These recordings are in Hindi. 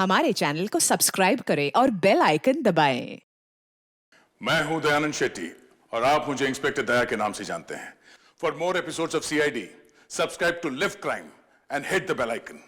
हमारे चैनल को सब्सक्राइब करें और बेल आइकन दबाएं। मैं हूं दयानंद शेट्टी और आप मुझे इंस्पेक्टर दया के नाम से जानते हैं। For more episodes of CID, subscribe to live crime and hit the bell icon.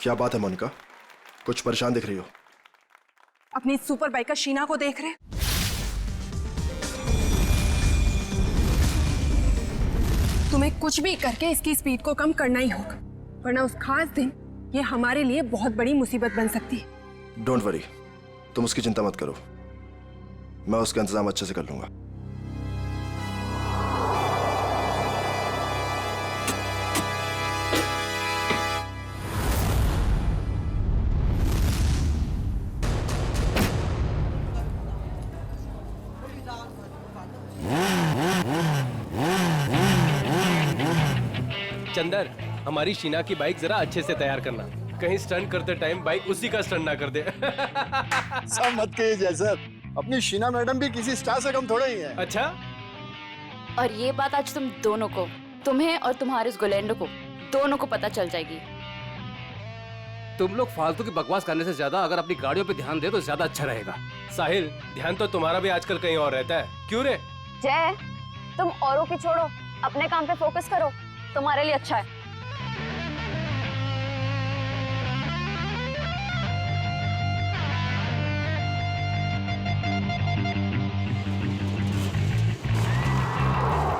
क्या बात है मोनिका, कुछ परेशान दिख रही हो? अपनी सुपर बाइकर शीना को देख रहे? तुम्हें कुछ भी करके इसकी स्पीड को कम करना ही होगा, वरना उस खास दिन ये हमारे लिए बहुत बड़ी मुसीबत बन सकती है। डोंट वरी, तुम उसकी चिंता मत करो, मैं उसका इंतजाम अच्छे से कर लूंगा। चंदर, हमारी शीना की बाइक जरा अच्छे से तैयार करना, कहीं स्टंट करते टाइम बाइक उसी का स्टंट ना कर दे। सब मत कहिए जैसा, अपनी शीना मैडम भी किसी स्टार से कम थोड़े ही है। अच्छा, और ये बात आज तुम दोनों को, तुम्हें और तुम्हारे इस गोलैंडो को, दोनों को पता चल जाएगी। तुम लोग फालतू की बकवास करने से ज्यादा अगर अपनी गाड़ियों पे ध्यान दे तो ज्यादा अच्छा रहेगा। साहिल, ध्यान तो तुम्हारा भी आजकल कहीं और रहता है, क्यों रे? जय, तुम औरों की छोड़ो, अपने काम पे फोकस करो, तुम्हारे लिए अच्छा है।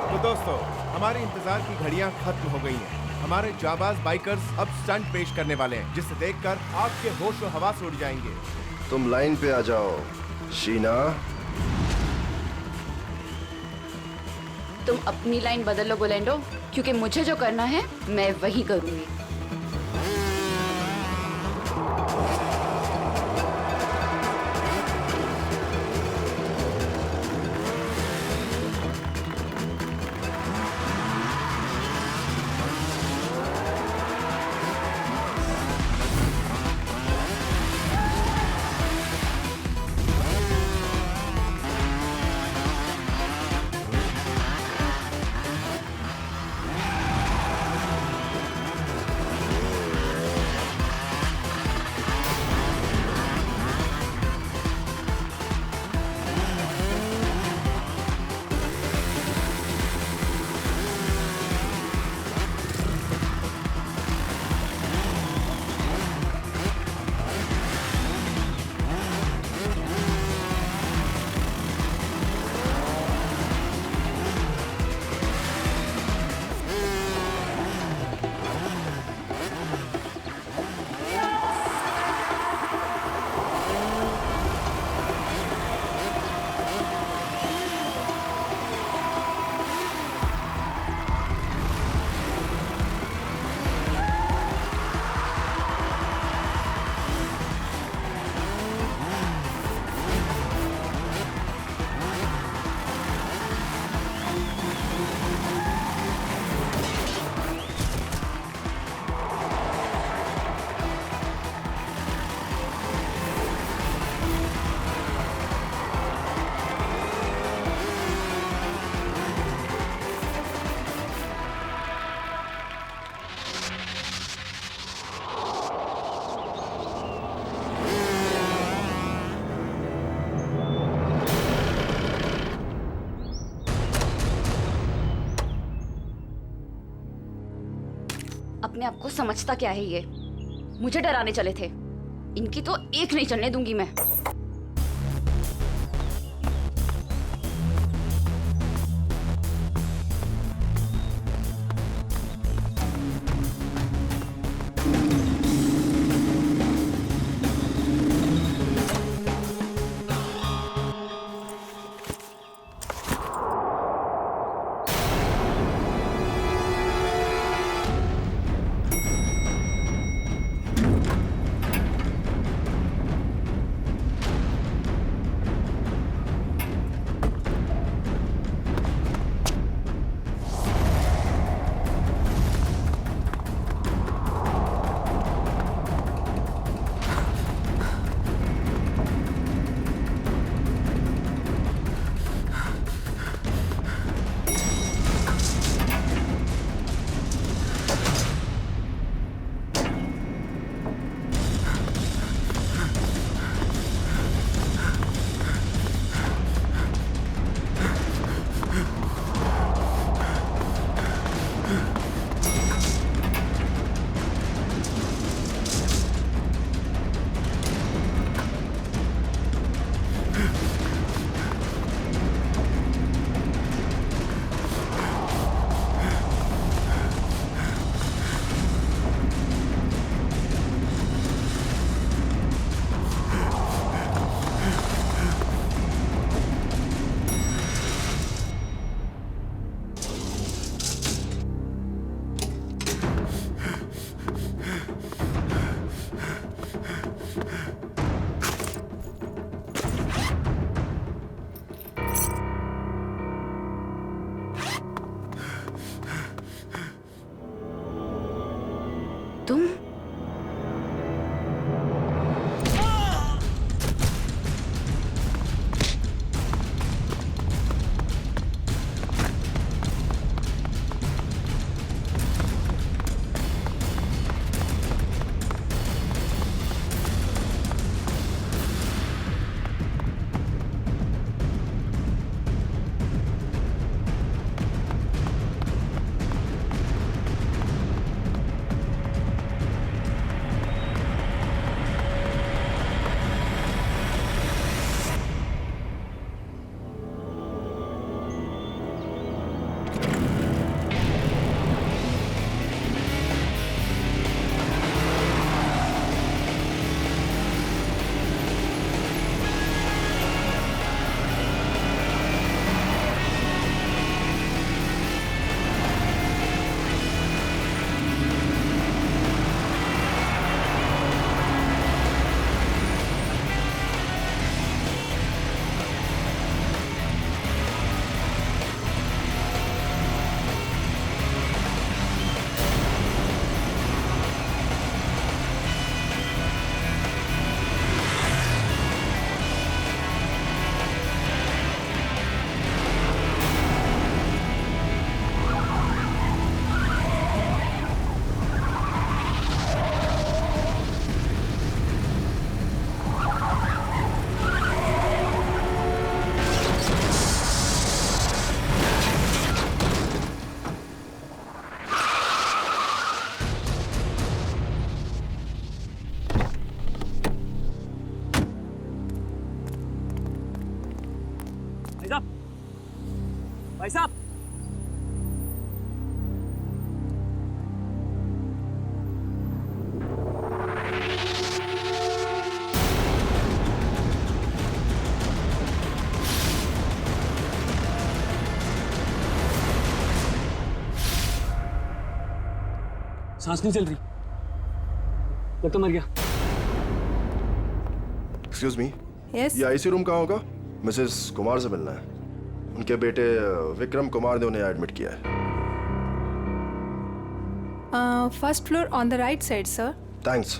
तो दोस्तों, हमारे इंतजार की घड़ियां खत्म हो गई हैं। हमारे जाबाज बाइकर्स अब स्टंट पेश करने वाले हैं, जिसे देखकर आपके होश और हवास उड़ जाएंगे। तुम लाइन पे आ जाओ शीना। तुम अपनी लाइन बदल लो गोलैंडो, क्योंकि मुझे जो करना है मैं वही करूंगी। अपने आप को समझता क्या है ये? मुझे डराने चले थे। इनकी तो एक नहीं चलने दूंगी मैं। तुम भाई साहब, सांस नहीं चल रही, लगता मर गया। एक्सक्यूज मी, यस ये आईसी रूम कहाँ होगा? मिसेस कुमार से मिलना है। उनके बेटे विक्रम कुमार ने उन्हें एडमिट किया है। First floor on the right side sir. Thanks.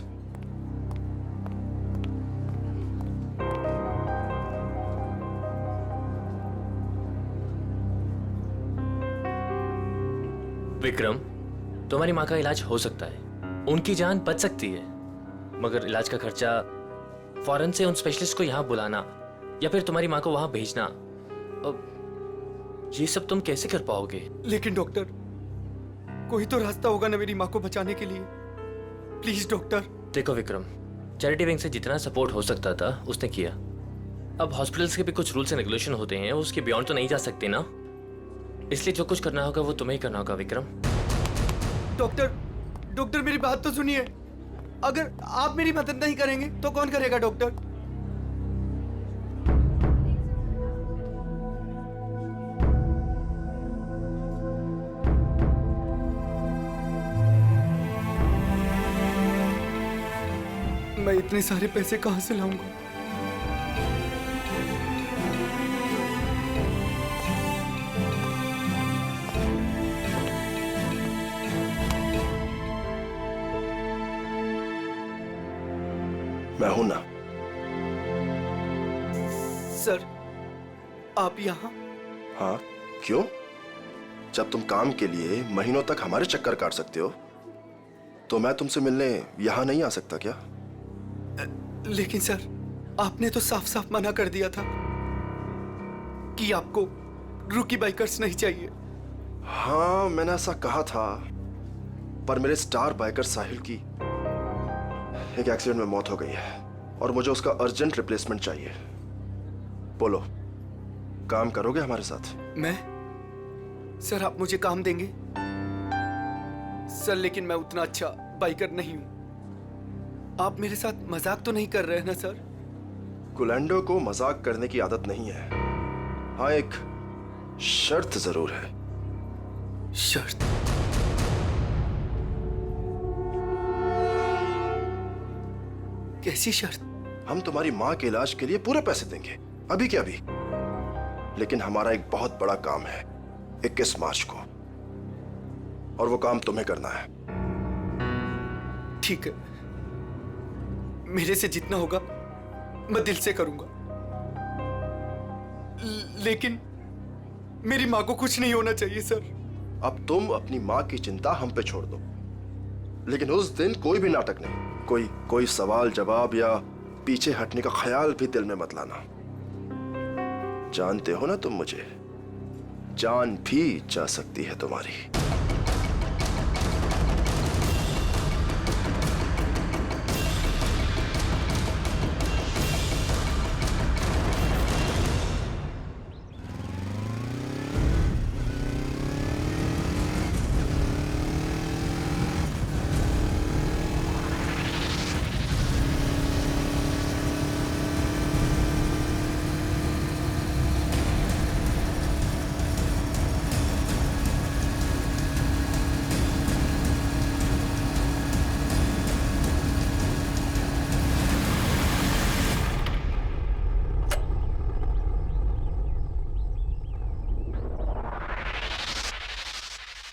Vikram, तुम्हारी माँ का इलाज हो सकता है, उनकी जान बच सकती है, मगर इलाज का खर्चा फौरन से उन स्पेशलिस्ट को यहाँ बुलाना या फिर तुम्हारी माँ को वहाँ भेजना, अब ये सब तुम कैसे कर पाओगे? लेकिन डॉक्टर, कोई तो रास्ता होगा ना मेरी माँ को बचाने के लिए। Please doctor. देखो विक्रम, चैरिटी विंग से जितना सपोर्ट हो सकता था उसने किया। अब हॉस्पिटल्स के भी कुछ रूल्स एंड रेगुलेशन होते हैं, उसके बियॉन्ड तो नहीं जा सकते ना, इसलिए जो कुछ करना होगा वो तुम्हें ही करना होगा विक्रम। डॉक्टर मेरी बात तो सुनिए। अगर आप मेरी मदद नहीं करेंगे तो कौन करेगा डॉक्टर? मैं इतने सारे पैसे कहां से लाऊंगा? मैं हूं ना। सर, आप यहाँ? हाँ, क्यों? जब तुम काम के लिए महीनों तक हमारे चक्कर काट सकते हो, तो मैं तुमसे मिलने यहां नहीं आ सकता क्या? लेकिन सर, आपने तो साफ साफ मना कर दिया था कि आपको रूकी बाइकर्स नहीं चाहिए। हाँ, मैंने ऐसा कहा था, पर मेरे स्टार बाइकर साहिल की एक एक्सीडेंट में मौत हो गई है और मुझे उसका अर्जेंट रिप्लेसमेंट चाहिए। बोलो, काम करोगे हमारे साथ? मैं? सर, आप मुझे काम देंगे? सर, लेकिन मैं उतना अच्छा बाइकर नहीं हूं। आप मेरे साथ मजाक तो नहीं कर रहे हैं ना सर? गुलेंडो को मजाक करने की आदत नहीं है। हाँ, एक शर्त जरूर है। शर्त? कैसी शर्त? हम तुम्हारी माँ के इलाज के लिए पूरे पैसे देंगे, अभी के अभी। लेकिन हमारा एक बहुत बड़ा काम है 21 मार्च को, और वो काम तुम्हें करना है। ठीक है, मेरे से जितना होगा मैं दिल से करूंगा, लेकिन मेरी माँ को कुछ नहीं होना चाहिए सर। अब तुम अपनी माँ की चिंता हम पे छोड़ दो, लेकिन उस दिन कोई भी नाटक नहीं, कोई सवाल जवाब या पीछे हटने का ख्याल भी दिल में मत लाना। जानते हो ना तुम मुझे, जान भी जा सकती है तुम्हारी।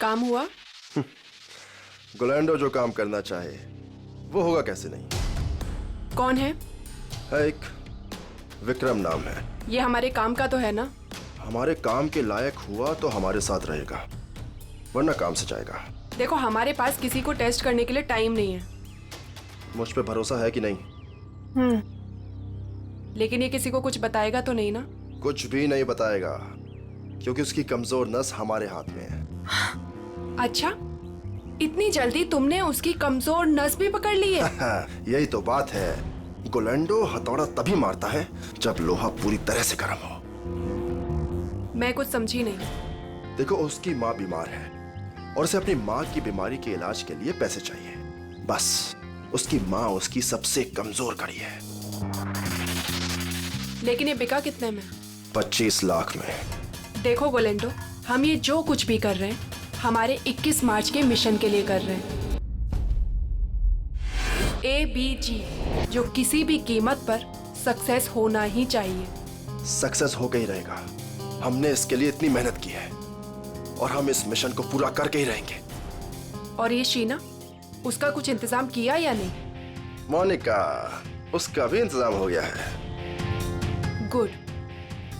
काम हुआ? गुलेंडो जो काम करना चाहे वो होगा कैसे नहीं। कौन है? एक विक्रम नाम है। ये हमारे काम का तो है ना? हमारे काम के लायक हुआ तो हमारे साथ रहेगा, वरना काम से जाएगा। देखो, हमारे पास किसी को टेस्ट करने के लिए टाइम नहीं है। मुझ पे भरोसा है कि नहीं? लेकिन ये किसी को कुछ बताएगा तो नहीं ना? कुछ भी नहीं बताएगा, क्योंकि उसकी कमजोर नस हमारे हाथ में है। अच्छा, इतनी जल्दी तुमने उसकी कमजोर नस भी पकड़ ली है? यही तो बात है। गुलेंडो हथौड़ा तभी मारता है जब लोहा पूरी तरह से गर्म हो। मैं कुछ समझी नहीं। देखो, उसकी माँ बीमार है और उसे अपनी माँ की बीमारी के इलाज के लिए पैसे चाहिए। बस उसकी माँ उसकी सबसे कमजोर कड़ी है। लेकिन ये बिका कितने में? 25 लाख में। देखो गुलेंडो, हम ये जो कुछ भी कर रहे हैं हमारे 21 मार्च के मिशन के लिए कर रहे हैं। ABG, जो किसी भी कीमत पर सक्सेस होना ही चाहिए। सक्सेस होकर ही रहेगा। हमने इसके लिए इतनी मेहनत की है और हम इस मिशन को पूरा करके ही रहेंगे। और ये शीना, उसका कुछ इंतजाम किया या नहीं? मोनिका, उसका भी इंतजाम हो गया है। गुड।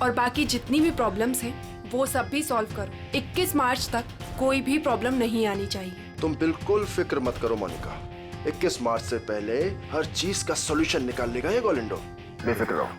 और बाकी जितनी भी प्रॉब्लम्स हैं वो सब भी सॉल्व करो। 21 मार्च तक कोई भी प्रॉब्लम नहीं आनी चाहिए। तुम बिल्कुल फिक्र मत करो मोनिका, 21 मार्च से पहले हर चीज का सॉल्यूशन निकाल लेगा ये गोलिंडो। बेफिक्र रहो।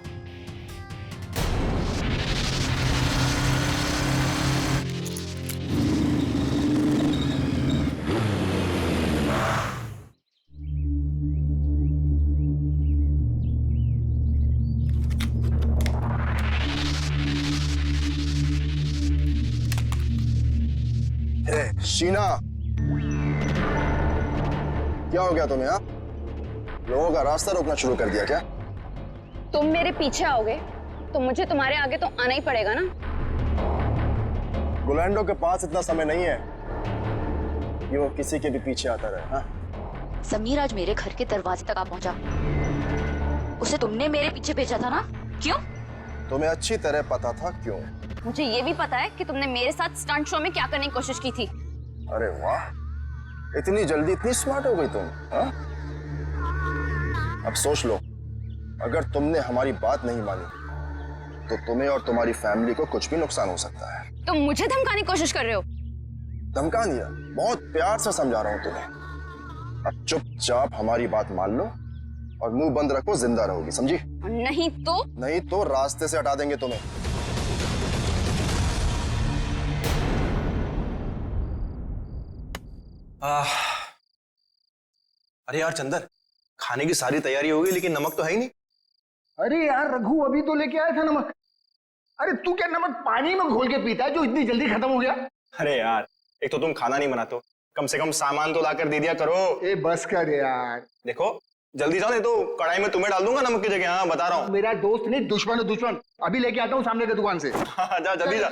शीना, क्या हो गया तुम्हें? लोगों का रास्ता रोकना शुरू कर दिया क्या? तुम मेरे पीछे आओगे तो मुझे तुम्हारे आगे तो आना ही पड़ेगा ना। गुलैंडो के पास इतना समय नहीं है कि वो किसी के भी पीछे आता रहे। हाँ? समीर आज मेरे घर के दरवाजे तक आ पहुंचा। उसे तुमने मेरे पीछे भेजा था ना? क्यों? तुम्हें अच्छी तरह पता था क्यों। मुझे ये भी पता है कि तुमने मेरे साथ स्टंट शो में क्या करने की कोशिश की थी। अरे वाह, इतनी जल्दी इतनी स्मार्ट हो गई तुम। हाँ? अब सोच लो, अगर तुमने हमारी बात नहीं मानी तो तुम्हें और तुम्हारी फैमिली को कुछ भी नुकसान हो सकता है। तुम मुझे धमकाने की कोशिश कर रहे हो? धमका दिया? बहुत प्यार से समझा रहा हूं तुम्हें। अब चुपचाप हमारी बात मान लो और मुंह बंद रखो, जिंदा रहोगी, समझी? नहीं तो रास्ते से हटा देंगे तुम्हें। अरे यार चंदर, खाने की सारी तैयारी हो गई लेकिन नमक तो है ही नहीं। अरे यार रघु, अभी तो लेके आया था नमक। अरे तू क्या नमक पानी में घोल के पीता है जो इतनी जल्दी खत्म हो गया? अरे यार, एक तो तुम खाना नहीं बनाते हो, कम से कम सामान तो लाकर दे दिया करो। ए बस कर यार। देखो जल्दी जाओ, नहीं तो कढ़ाई में तुम्हें डाल दूंगा नमक की जगह। हाँ बता रहा हूँ। मेरा दोस्त नहीं, दुश्मन है दुश्मन। अभी लेके आता हूँ सामने की दुकान से। जा जल्दी जा।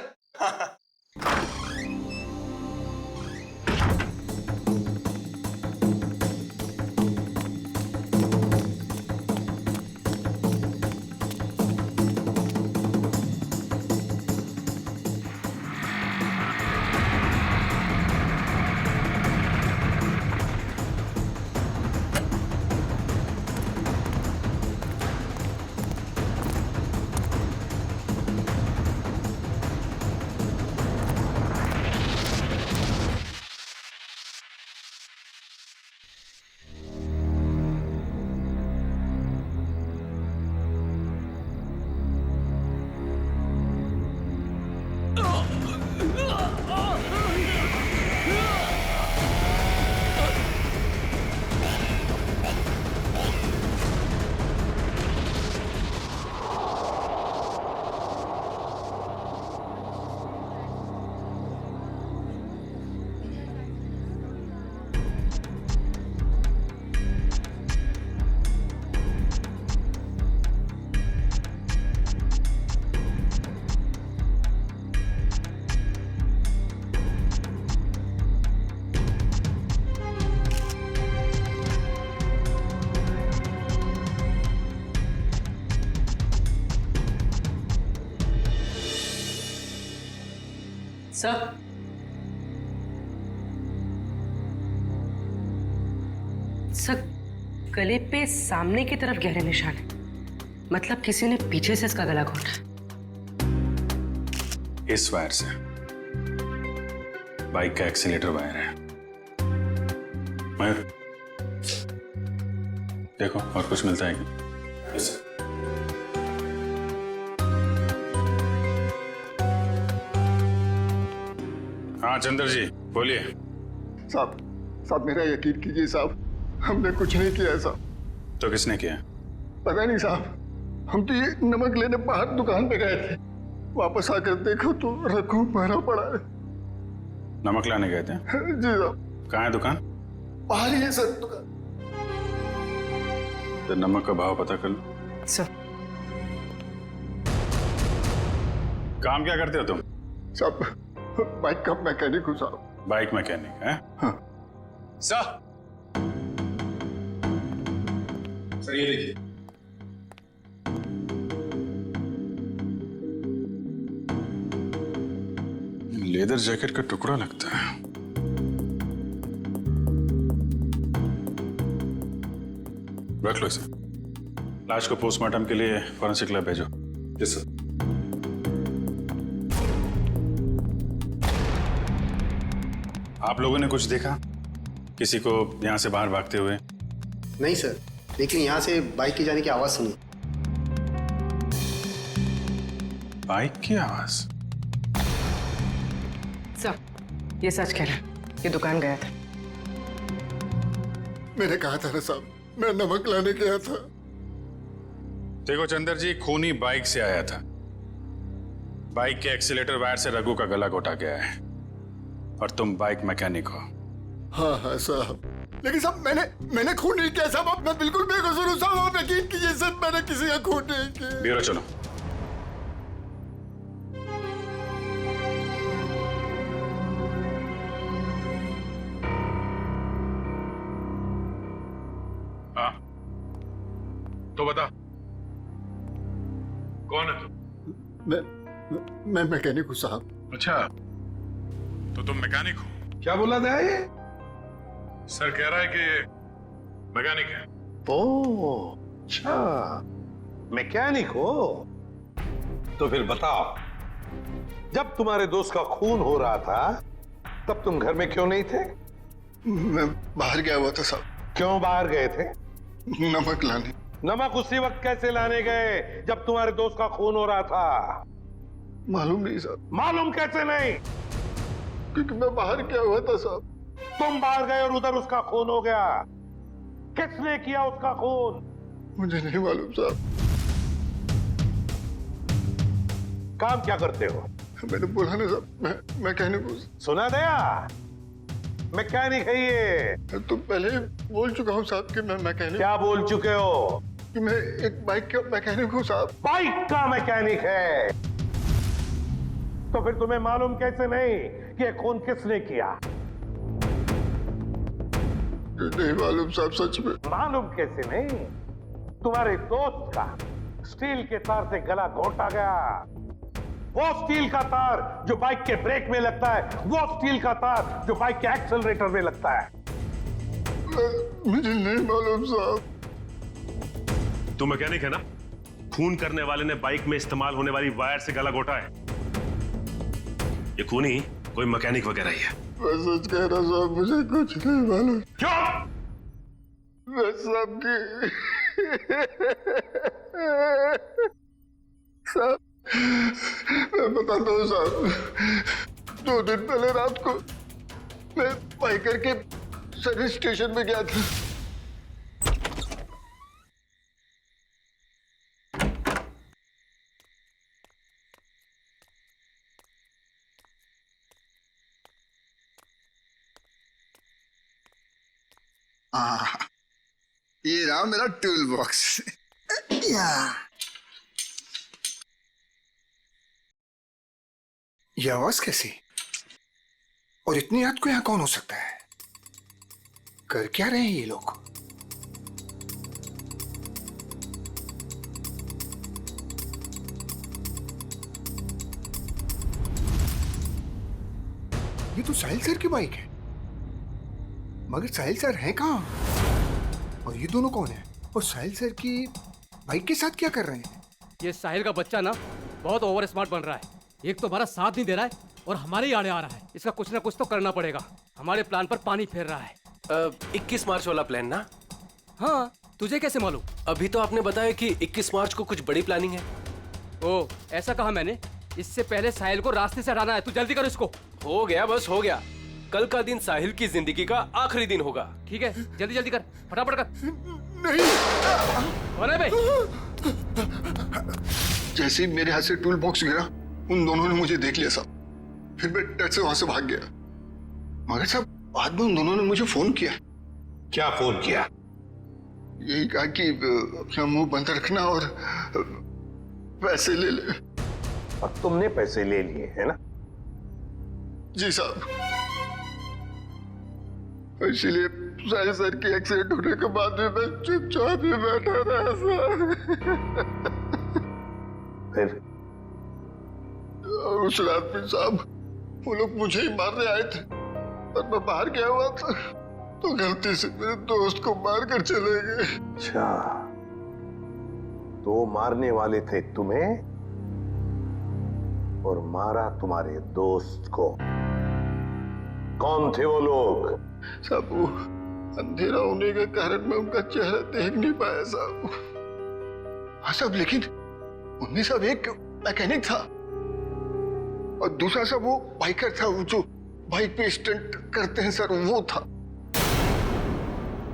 सर, गले पे सामने की तरफ गहरे निशान है। मतलब किसी ने पीछे से इसका गला घोटा। इस वायर से बाइक का एक्सीलेटर वायर है। मयूर देखो और कुछ मिलता है क्या? yes. हाँ चंद्र जी बोलिए। साहब मेरा यकीन कीजिए साहब, हमने कुछ नहीं किया साहब। तो किसने किया? पता नहीं साहब, हम तो ये नमक लेने बाहर दुकान पे गए थे, वापस आकर देखो तो रघु मरा पड़ा है। नमक लाने गए थे? जी साहब। कहाँ है दुकान? बाहर ही है सर दुकान। तो नमक का भाव पता कर लो। सर काम क्या करते हो तुम? साहब बाइक का मैकेनिक हूँ साहब। बाइक मैकेनिक है? हाँ। सर ये देखिए, लेदर जैकेट का टुकड़ा लगता है। रख लो इसे। लाश को पोस्टमार्टम के लिए फॉरेंसिक लैब भेजो। Yes sir. आप लोगों ने कुछ देखा किसी को यहां से बाहर भागते हुए? नहीं सर, लेकिन यहाँ से बाइक की जाने की आवाज सुनी। बाइक की आवाज? सर ये सच कह रहा है, ये दुकान गया था। मैंने कहा था ना साहब, मैं नमक लाने गया था। देखो चंदर जी, खूनी बाइक से आया था। बाइक के एक्सीलेटर वायर से रघु का गला घोटा गया है। और तुम बाइक मैकेनिक हो। हाँ हाँ साहब, लेकिन साहब मैंने खून नहीं किया साहब, मैं बिल्कुल बेकसूर हूँ साहब, आप यकीन कीजिए सर, मैंने किसी का खून नहीं किया। ब्यूरो चलो। हाँ, तो बता कौन है तू? मैं मैकेनिक हूँ साहब। अच्छा, तो तुम मैकेनिक हो? क्या बोला था ये? सर कह रहा है कि ये मैकेनिक है। ओह, अच्छा, मैकेनिक हो? तो फिर बताओ, जब तुम्हारे दोस्त का खून हो रहा था तब तुम घर में क्यों नहीं थे? मैं बाहर गया हुआ था साहब। क्यों बाहर गए थे? नमक लाने। नमक उसी वक्त कैसे लाने गए जब तुम्हारे दोस्त का खून हो रहा था? मालूम नहीं साहब। मालूम कैसे नहीं? क्योंकि मैं बाहर गया हुआ था साहब। तुम बाहर गए और उधर उसका खून हो गया। किसने किया उसका खून? मुझे नहीं मालूम साहब। काम क्या करते हो? मैंने बोला ना साहब, मैं मैकेनिक हूँ। सुना गया? मैकेनिक है ये। तो पहले बोल चुका हूँ साहब कि मैं मैकेनिक। क्या बोल चुके हो? कि मैं एक बाइक का मैकेनिक हूँ साहब। बाइक का मैकेनिक है? तो फिर तुम्हें मालूम कैसे नहीं कि खून किसने किया? नहीं मालूम साहब, सच में। मालूम कैसे नहीं? तुम्हारे दोस्त का स्टील के तार से गला घोटा गया। वो स्टील का तार जो बाइक के ब्रेक में लगता है, वो स्टील का तार जो बाइक के एक्सेलरेटर में लगता है। मुझे नहीं मालूम साहब। तू मैकेनिक है ना? खून करने वाले ने बाइक में इस्तेमाल होने वाली वायर से गला घोटा है। ये खूनी कोई मैकेनिक वगैरह ही है। मैं सच कह रहा साहब, मुझे कुछ नहीं मालूम। चुप! मैं सबकी साहब, मैं बताता हूँ साहब। 2 दिन पहले रात को मैं बाइकर के सर्विस स्टेशन में गया था। ये रहा मेरा टूल बॉक्स। ये आवाज कैसी? और इतनी रात को यहाँ कौन हो सकता है? कर क्या रहे हैं ये लोग? ये तो साहिल सर की बाइक है, मगर साहिल सर हैं कहाँ? और ये दोनों कौन है? और साहिल सर की बाइक के साथ क्या कर रहे हैं? ये साहिल का बच्चा ना बहुत ओवर स्मार्ट बन रहा है। एक तो हमारा साथ नहीं दे रहा है और हमारे ही आड़े आ रहा है। इसका कुछ ना कुछ तो करना पड़ेगा। हमारे प्लान पर पानी फेर रहा है। 21 मार्च वाला प्लान ना? हाँ, तुझे कैसे मालूम? अभी तो आपने बताया कि 21 मार्च को कुछ बड़ी प्लानिंग है। ओ, ऐसा कहा मैंने। इससे पहले साहिल को रास्ते से हटाना है। तू जल्दी कर इसको। हो गया, बस हो गया। कल का दिन साहिल की जिंदगी का आखिरी दिन होगा। ठीक है, जल्दी जल्दी कर, फटाफट कर। नहीं। कौन है भाई? जैसे ही मेरे हाथ से टूल बॉक्स गिरा, उन दोनों ने मुझे देख लिया साहब। फिर मैं डर से वहां से भाग गया। मगर साहब बाद में उन दोनों ने मुझे फोन किया। क्या फोन किया? यही कहा कि अपना मुंह बंद रखना और पैसे ले ले। और तुमने पैसे ले लिए है ना? जी साहब। इसीलिए साहिल सर की एक्सीडेंट होने के बाद भी मैं चुपचाप ही बैठा रहा साहब। फिर उस रात में साहब वो लोग मुझे ही मारने आए थे, पर मैं बाहर गया हुआ था तो गलती से मेरे दोस्त को मार कर चले गए। अच्छा, तो मारने वाले थे तुम्हें और मारा तुम्हारे दोस्त को। कौन थे वो लोग? साहब वो अंधेरा होने के कारण मैं उनका चेहरा देख नहीं पाया साहब। हाँ साहब, लेकिन उनमें सब एक मैकेनिक था और दूसरा सब वो बाइकर था, वो जो बाइक पे स्टंट करते हैं सर, वो था।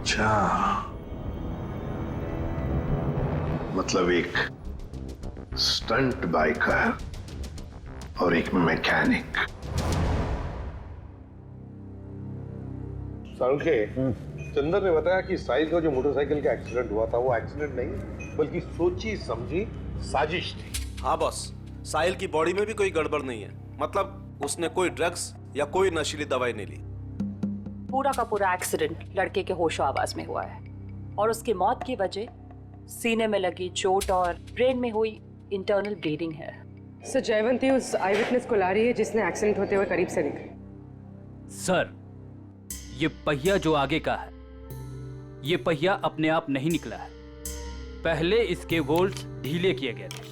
अच्छा, मतलब एक स्टंट बाइकर और एक मैकेनिक। सारुल के चंदर ने बताया कि साहिल का जो मोटरसाइकिल का एक्सीडेंट हुआ था वो एक्सीडेंट नहीं बल्कि सोची समझी साजिश थी। हाँ बॉस, साहिल की बॉडी में भी कोई गड़बड़ नहीं है। मतलब उसने कोई ड्रग्स या कोई नशीली दवाई नहीं ली। पूरा का पूरा एक्सीडेंट लड़के के होशो आवाज में हुआ है और उसकी मौत की वजह सीने में लगी चोट और ब्रेन में हुई इंटरनल ब्लीडिंग है। सर जयवंती उस आई विटनेस को ला रही है जिसने एक्सीडेंट होते हुए करीब से दिखा। सर, ये पहिया जो आगे का है, ये पहिया अपने आप नहीं निकला है। पहले इसके बोल्ट्स ढीले किए गए थे।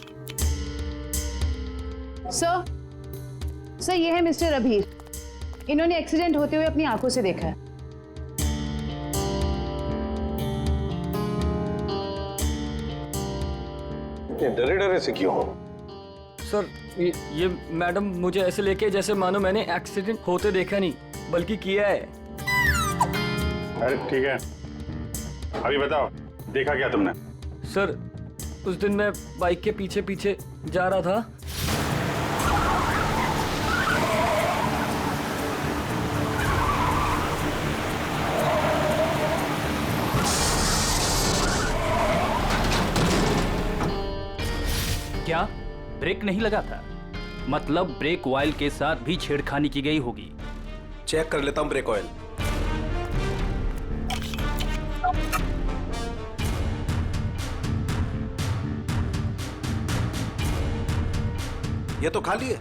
सर ये है मिस्टर अभीर। इन्होंने एक्सीडेंट होते हुए अपनी आंखों से देखा है। डरे डरे से क्यों हो? सर ये मैडम मुझे ऐसे लेके जैसे मानो मैंने एक्सीडेंट होते देखा नहीं बल्कि किया है। अरे ठीक है, अभी बताओ देखा क्या तुमने? सर उस दिन मैं बाइक के पीछे पीछे जा रहा था। क्या ब्रेक नहीं लगा था? मतलब ब्रेक ऑयल के साथ भी छेड़खानी की गई होगी। चेक कर लेता हूं ब्रेक ऑयल। ये तो खाली है।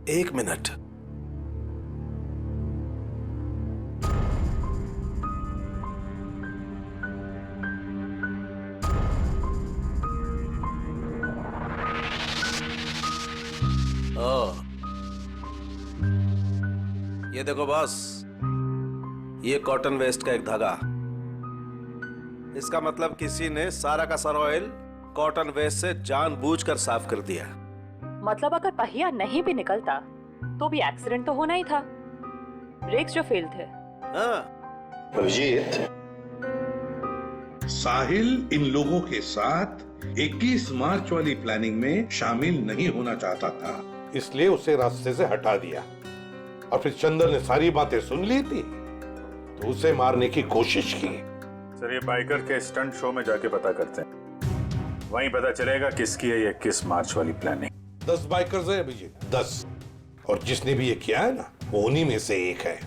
एक मिनट। ये देखो बॉस, ये कॉटन वेस्ट का एक धागा। इसका मतलब किसी ने सारा का सारा ऑयल कॉटन वेस्ट से जानबूझकर साफ कर दिया। मतलब अगर पहिया नहीं भी निकलता तो भी एक्सीडेंट तो होना ही था। ब्रेक्स जो फेल थे। अभिजीत, साहिल इन लोगों के साथ 21 मार्च वाली प्लानिंग में शामिल नहीं होना चाहता था, इसलिए उसे रास्ते से हटा दिया और फिर चंदर ने सारी बातें सुन ली थी तो उसे मारने की कोशिश की। सर ये बाइकर के स्टंट शो में जाके पता करते हैं, वहीं पता चलेगा किसकी है ये 21 मार्च वाली प्लानिंग। 10 बाइकर्स है अभिजीत, 10, और जिसने भी ये किया है ना वो उन्हीं में से एक है।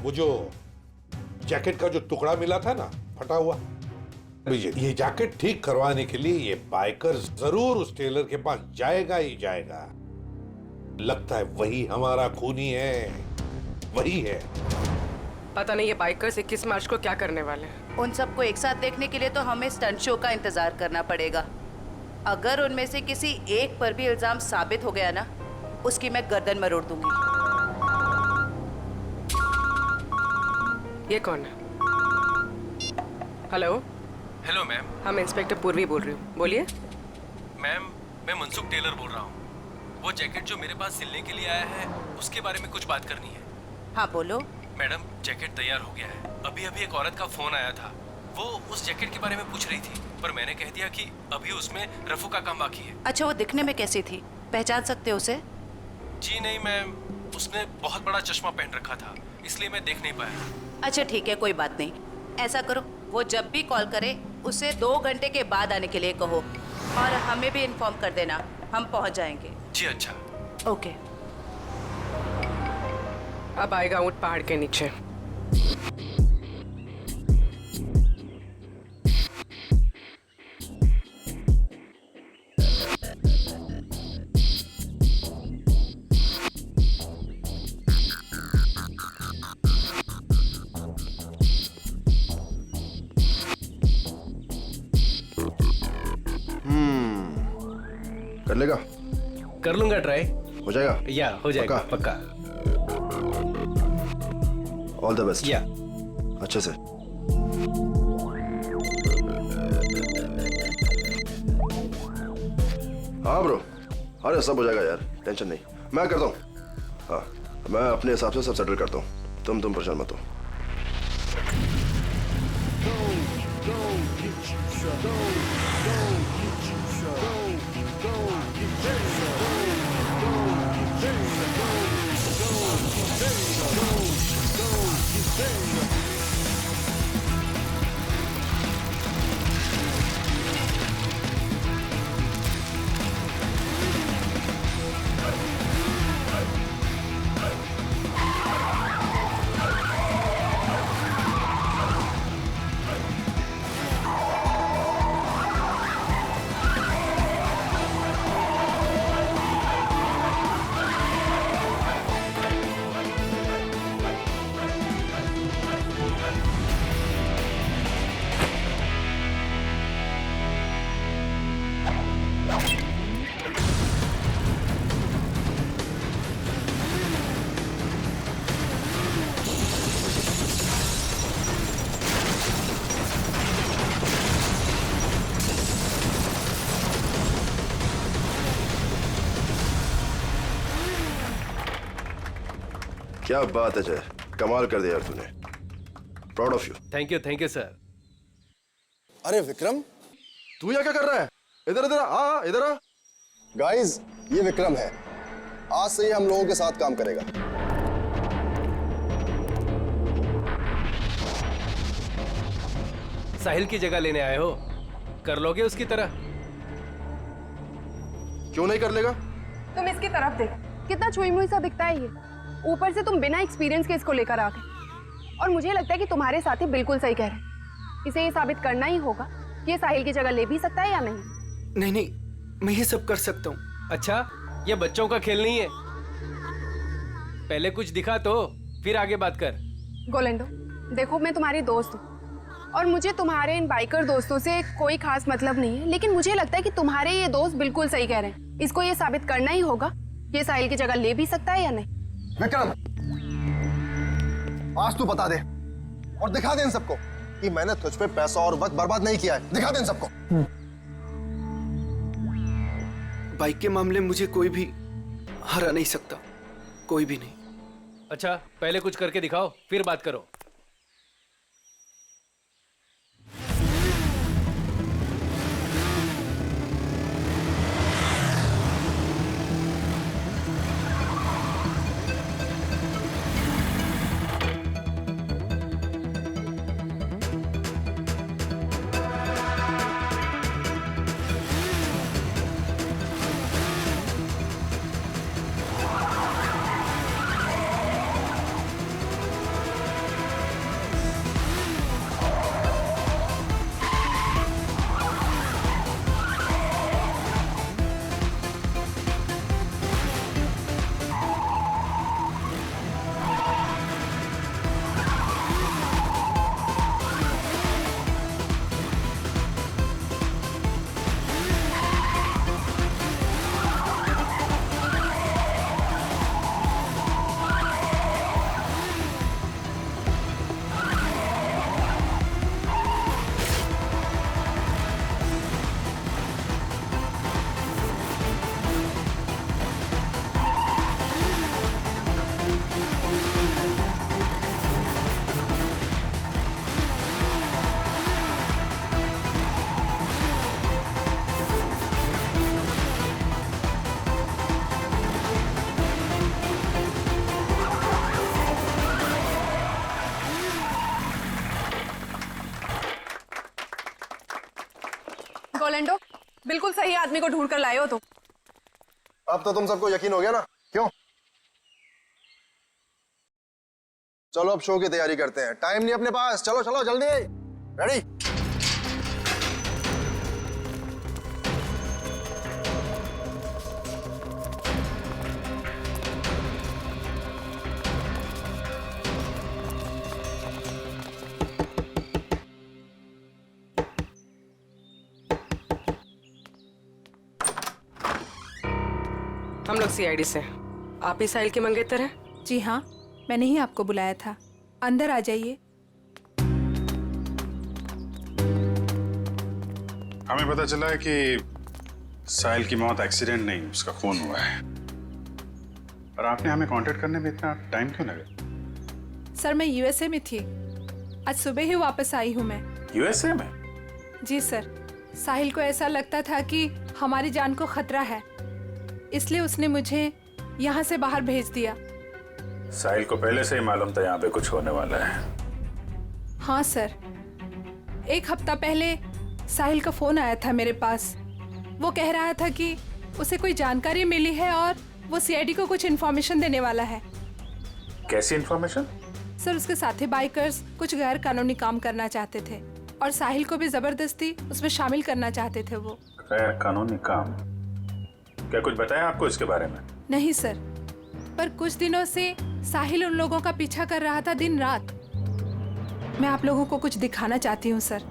वो जो जैकेट का जो टुकड़ा मिला था ना फटा हुआ, अभिजीत ये जैकेट ठीक करवाने के लिए ये बाइकर जरूर उस टेलर के पास जाएगा ही जाएगा। लगता है वही हमारा खूनी है, वही है। पता नहीं ये बाइकर्स 21 मार्च को क्या करने वाले हैं। उन सबको एक साथ देखने के लिए तो हमें स्टंट शो का इंतजार करना पड़ेगा। अगर उनमें से किसी एक पर भी इल्जाम साबित हो गया ना, उसकी मैं गर्दन मरोड़ दूंगी। ये कौन है? हेलो। Hello ma'am. हम इंस्पेक्टर पूर्वी बोल रही हूँ, बोलिए। मैम मैं मनसुख टेलर बोल रहा हूँ। वो जैकेट जो मेरे पास सिलने के लिए आया है उसके बारे में कुछ बात करनी है। हाँ बोलो। मैडम जैकेट तैयार हो गया है। अभी अभी एक औरत का फोन आया था, वो उस जैकेट के बारे में पूछ रही थी, पर मैंने कह दिया कि अभी उसमें रफू का काम बाकी है। अच्छा वो दिखने में कैसी थी, पहचान सकते हो उसे? जी नहीं मैम, उसने बहुत बड़ा चश्मा पहन रखा था इसलिए मैं देख नहीं पाया। अच्छा ठीक है, कोई बात नहीं। ऐसा करो, वो जब भी कॉल करे उसे 2 घंटे के बाद आने के लिए कहो और हमें भी इन्फॉर्म कर देना, हम पहुंच जाएंगे। जी अच्छा। ओके। अब आएगा ऊंट पहाड़ के नीचे। कर लेगा? कर लूंगा ट्राई। हो जाएगा? या हो जाएगा पक्का। All the best. या अच्छे से। हाँ ब्रो, अरे सब हो जाएगा यार, टेंशन नहीं, मैं करता हूँ। हाँ मैं अपने हिसाब से सब सेटल करता हूँ, तुम परेशान मत हो। क्या बात है जय, कमाल कर दिया यार तूने। Proud of you. Thank you sir. अरे विक्रम, तू यहाँ क्या कर रहा है? इधर इधर आ, इधर आ। गाइस, ये विक्रम है, आज से ये हम लोगों के साथ काम करेगा। साहिल की जगह लेने आए हो, कर लोगे उसकी तरह? क्यों नहीं कर लेगा? तुम इसकी तरफ देख, कितना छुई मुई सा दिखता है ये। ऊपर से तुम बिना एक्सपीरियंस के इसको लेकर आ गए। और मुझे लगता है कि तुम्हारे साथी बिल्कुल सही कह रहे हैं। इसे ये साबित करना ही होगा कि ये साहिल की जगह ले भी सकता है या नहीं। नहीं नहीं, मैं ये सब कर सकता हूँ। अच्छा, ये बच्चों का खेल नहीं है। पहले कुछ दिखा तो फिर आगे बात कर। गोलेंडो, देखो मैं तुम्हारी दोस्त हूँ और मुझे तुम्हारे इन बाइकर दोस्तों से कोई खास मतलब नहीं है, लेकिन मुझे लगता है कि तुम्हारे ये दोस्त बिल्कुल सही कह रहे हैं। इसको ये साबित करना ही होगा कि ये साहिल की जगह ले भी सकता है या नहीं। विक्रम, आज तू बता दे और दिखा दे इन सबको कि मैंने तुझ पे पैसा और वक्त बर्बाद नहीं किया है। दिखा दे इन सबको। बाइक के मामले में मुझे कोई भी हरा नहीं सकता, कोई भी नहीं। अच्छा, पहले कुछ करके दिखाओ फिर बात करो। गोलेंडो, बिल्कुल सही आदमी को ढूंढ कर लाए हो तुम। अब तो तुम सबको यकीन हो गया ना? क्यों? चलो अब शो की तैयारी करते हैं, टाइम नहीं अपने पास। चलो चलो जल्दी, रेडी? हम लोग सीआईडी से। आप ही साहिल के मंगेतर हैं? जी हाँ, मैंने ही आपको बुलाया था। अंदर आ जाइए। हमें पता चला है कि साहिल की मौत एक्सीडेंट नहीं, उसका खून हुआ है। और आपने हमें कांटेक्ट करने में इतना टाइम क्यों लगा? सर, मैं यूएसए में थी। आज सुबह ही वापस आई हूँ मैं। यूएसए में? जी सर, साहिल को ऐसा लगता था कि हमारी जान को खतरा है, इसलिए उसने मुझे यहाँ से बाहर भेज दिया। साहिल को पहले से ही मालूम था यहाँ पे कुछ होने वाला है। हाँ सर, 1 हफ्ता पहले साहिल का फोन आया था मेरे पास। वो कह रहा था कि उसे कोई जानकारी मिली है और वो सीआईडी को कुछ इन्फॉर्मेशन देने वाला है। कैसी इन्फॉर्मेशन? सर, उसके साथी बाइकर्स कुछ गैर कानूनी काम करना चाहते थे और साहिल को भी जबरदस्ती उसमें शामिल करना चाहते थे। वो गैर कानूनी काम? क्या कुछ बताया आपको इसके बारे में? नहीं सर, पर कुछ दिनों से साहिल उन लोगों का पीछा कर रहा था दिन रात। मैं आप लोगों को कुछ दिखाना चाहती हूँ सर।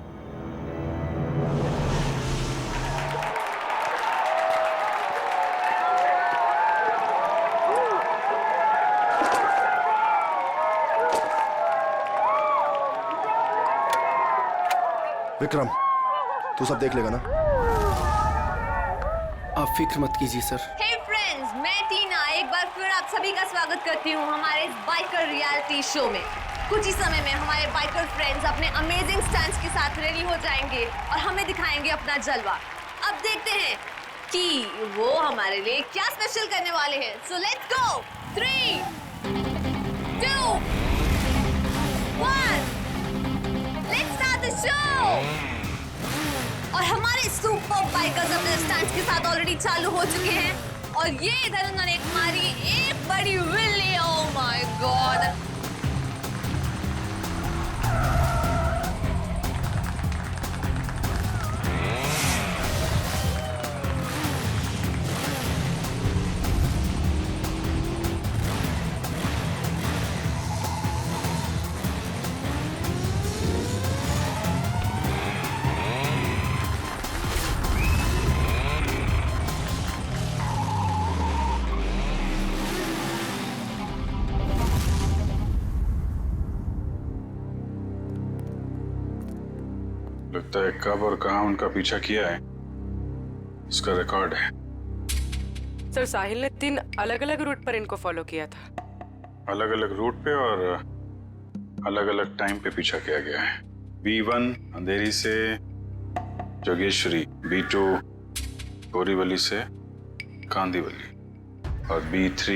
विक्रम, तू सब देख लेगा ना? आप फिक्र मत कीजिए सर। Hey friends, गाइस, मैं टीना एक बार फिर आप सभी का स्वागत करती हूँ हमारे इस बाइकर रियलिटी शो में। कुछ ही समय में हमारे बाइकर फ्रेंड्स अपने अमेजिंग स्टंट्स के साथ रेडी हो जाएंगे और हमें दिखाएंगे अपना जलवा। अब देखते हैं कि वो हमारे लिए क्या स्पेशल करने वाले हैं। So let's go. 3, 2, 1, let's start the show. और हमारे सुपर बाइकर्स अपने स्टंट्स के साथ ऑलरेडी चालू हो चुके हैं और ये इधर उन्होंने मारी एक बड़ी विल्ली। Oh my God. लगता है कब और कहां उनका पीछा किया है इसका रिकॉर्ड है। सर साहिल ने 3 अलग अलग रूट पर इनको फॉलो किया था। अलग अलग रूट पे और अलग अलग टाइम पे पीछा किया गया है। B1 अंधेरी से जोगेश्वरी, B2 बोरीवली से कांदीवली और B3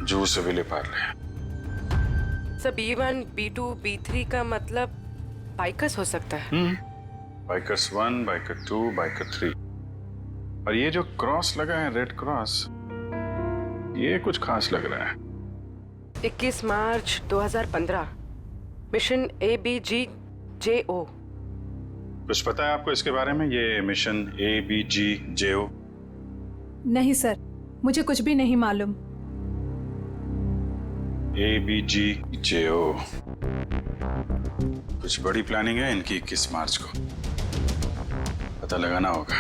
जू से Vile Parle. Sir B1, B2, B3 का मतलब बाइकर्स हो सकता है। बाइकर्स 1, बाइकर 2, बाइकर 3 और ये जो क्रॉस लगा है रेड क्रॉस, ये कुछ खास लग रहा है। 21 मार्च 2015 मिशन ABGJO। कुछ पता है आपको इसके बारे में, ये मिशन ABGJO? नहीं सर, मुझे कुछ भी नहीं मालूम। ABGJO कुछ बड़ी प्लानिंग है इनकी। 21 मार्च को पता लगाना होगा।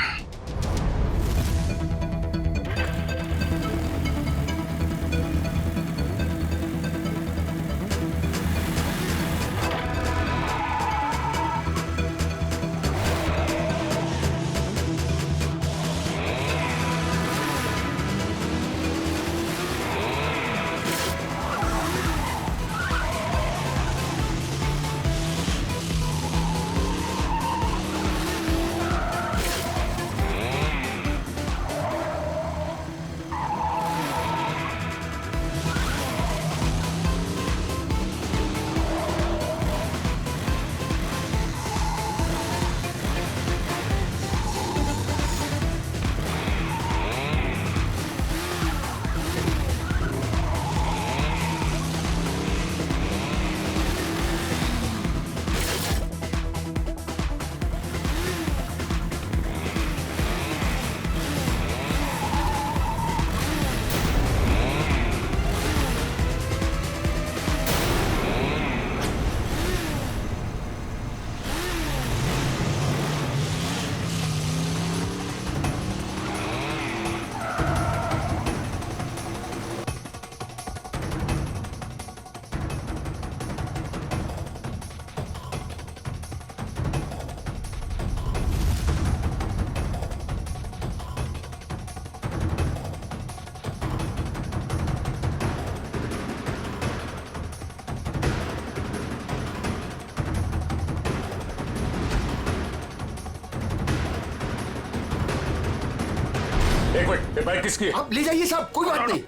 एक मिनट, ये बाइक किसकी है? आप ले जाइए साहब, कोई बात नहीं।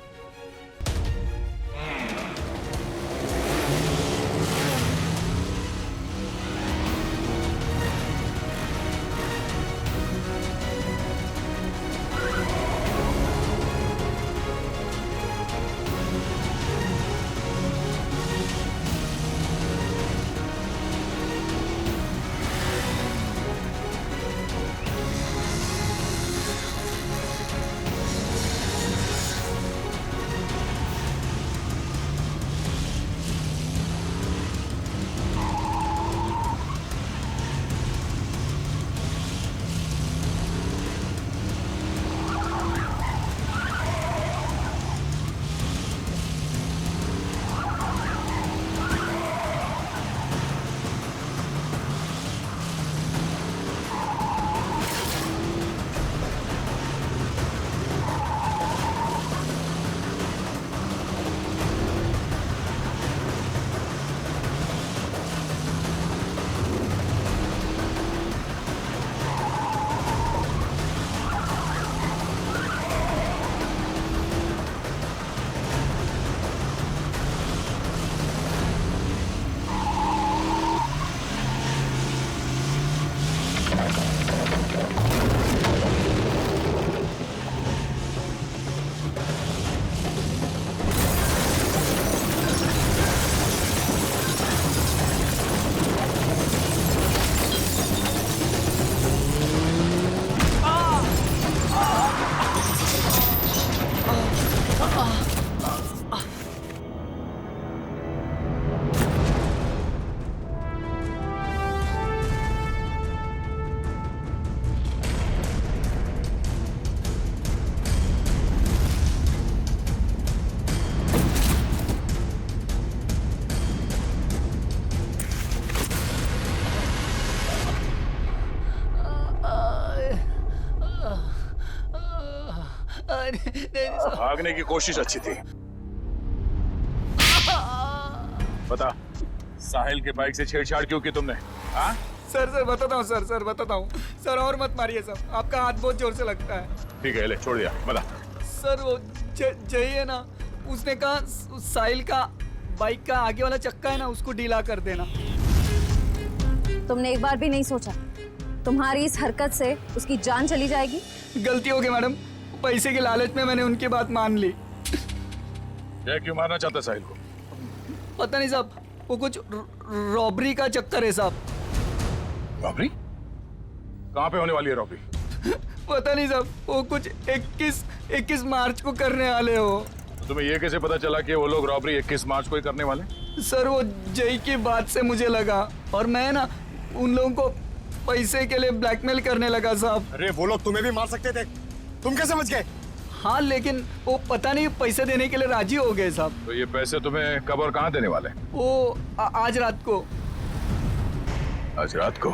भागने की कोशिश अच्छी थी। बता, साहिल के बाइक से छेड़छाड़ क्यों की तुमने? हाँ? सर बताता हूँ सर बताता हूँ सर, और मत मारिए सर, आपका हाथ बहुत जोर से लगता है। ठीक है, ले छोड़ दिया, बता। सर वो जय है ना, उसने कहा साहिल का बाइक का आगे वाला चक्का है ना, उसको ढीला कर देना। तुमने एक बार भी नहीं सोचा तुम्हारी इस हरकत से उसकी जान चली जाएगी? गलती हो गई मैडम, पैसे के लालच में मैंने उनकी बात मान ली। जय क्यों मारना चाहता साहिल को? पता नहीं साहब, वो कुछ रॉबरी का चक्कर है साहब। रॉबरी? कहाँ पे होने वाली है रॉबरी? पता नहीं साहब, वो कुछ 21 मार्च को करने वाले हो। तुम्हें ये कैसे पता चला कि वो लोग रॉबरी 21 मार्च को ही करने वाले? सर वो जय की बात से मुझे लगा, और मैं ना उन लोगों को पैसे के लिए ब्लैकमेल करने लगा साहब। अरे वो लोग तुम्हें भी मार सकते थे, तुम कैसे समझ गए? हाँ लेकिन वो पता नहीं पैसे देने के लिए राजी हो गए साहब। तो ये पैसे तुम्हें कब और कहाँ देने वाले? वो आज रात को। आज रात को?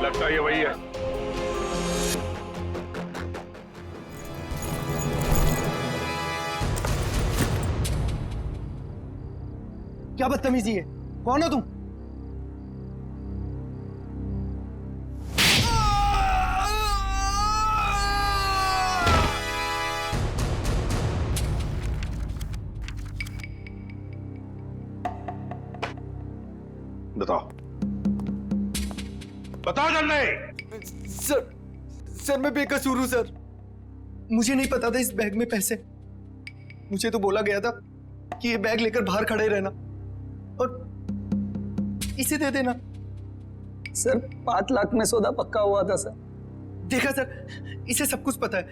लगता है ये वही है। क्या बदतमीजी है? कौन हो तुम? बताओ जल्दी। सर मैं बेकसूर हूं सर, मुझे नहीं पता था इस बैग में पैसे। मुझे तो बोला गया था कि ये बैग लेकर बाहर खड़े रहना और इसे दे देना। सर 5 लाख में सौदा पक्का हुआ था सर। देखा सर, इसे सब कुछ पता है,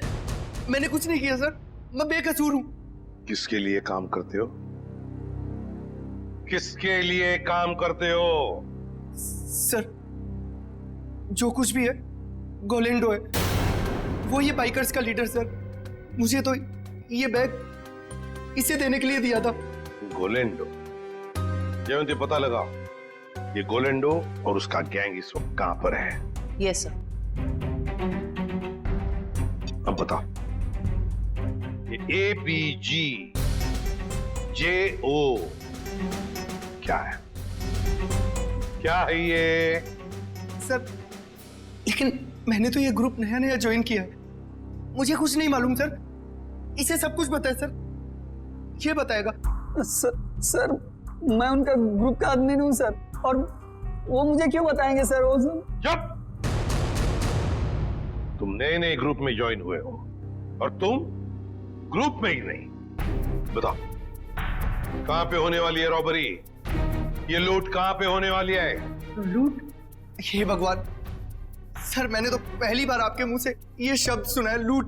मैंने कुछ नहीं किया सर, मैं बेकसूर हूं। किसके लिए काम करते हो? किसके लिए काम करते हो? सर जो कुछ भी है गोलेंडो है, वो ये बाइकर्स का लीडर सर। मुझे तो ये बैग इसे देने के लिए दिया था। गोलेंडो? जयंती पता लगा ये गोलेंडो और उसका गैंग इस वक्त कहां पर है? Yes sir. अब बता, ये ABGJO क्या है? क्या है ये? सर लेकिन मैंने तो ये ग्रुप नया नया ज्वाइन किया है, मुझे कुछ नहीं मालूम सर। इसे सब कुछ पता है सर, ये बताएगा। सर मैं उनका ग्रुप का आदमी नहीं हूं सर, और वो मुझे क्यों बताएंगे सर? वो सब चुप! तुम नए नए ग्रुप में ज्वाइन हुए हो और तुम ग्रुप में ही नहीं। बताओ कहां पे होने वाली है रॉबरी? ये लूट कहां पे होने वाली है? लूट? हे भगवान सर, मैंने तो पहली बार आपके मुंह से ये शब्द सुना है, लूट।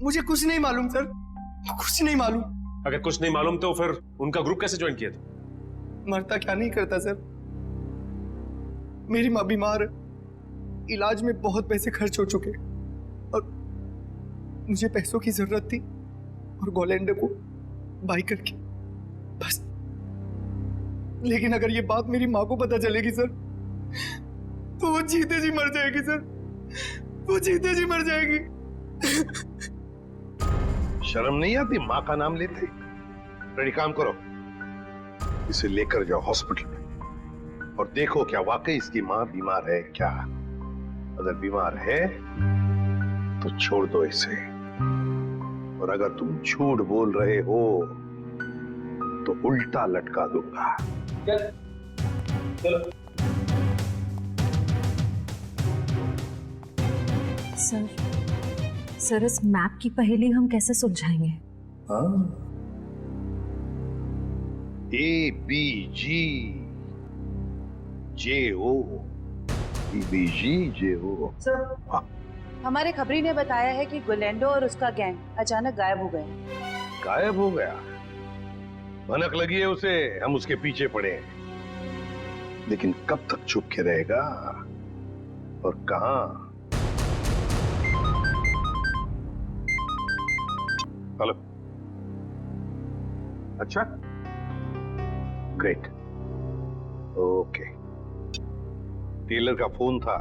मुझे कुछ नहीं मालूम सर, कुछ नहीं मालूम। अगर कुछ नहीं मालूम तो फिर उनका ग्रुप कैसे ज्वाइन किया था? मरता क्या नहीं करता सर, मेरी माँ बीमार है, इलाज में बहुत पैसे खर्च हो चुके और मुझे पैसों की जरूरत थी और गोलेंडो को बाई करके बस। लेकिन अगर ये बात मेरी माँ को पता चलेगी सर तो वो जीते जी मर जाएगी सर, वो जीते जी मर जाएगी। शर्म नहीं आती माँ का नाम लेते? रेडी, काम करो, इसे लेकर जाओ हॉस्पिटल में और देखो क्या वाकई इसकी मां बीमार है क्या। अगर बीमार है तो छोड़ दो इसे, और अगर तुम झूठ बोल रहे हो तो उल्टा लटका दूंगा। चलो। सर इस मैप की पहेली हम कैसे सुलझाएंगे? ABGJO। सर, हमारे खबरी ने बताया है कि गुलेंडो और उसका गैंग अचानक गायब हो गए। गायब हो गया? भनक लगी है उसे, हम उसके पीछे पड़े हैं। लेकिन कब तक छुप के रहेगा और कहां? हेलो। अच्छा, ग्रेट, ओके। टेलर का फोन था,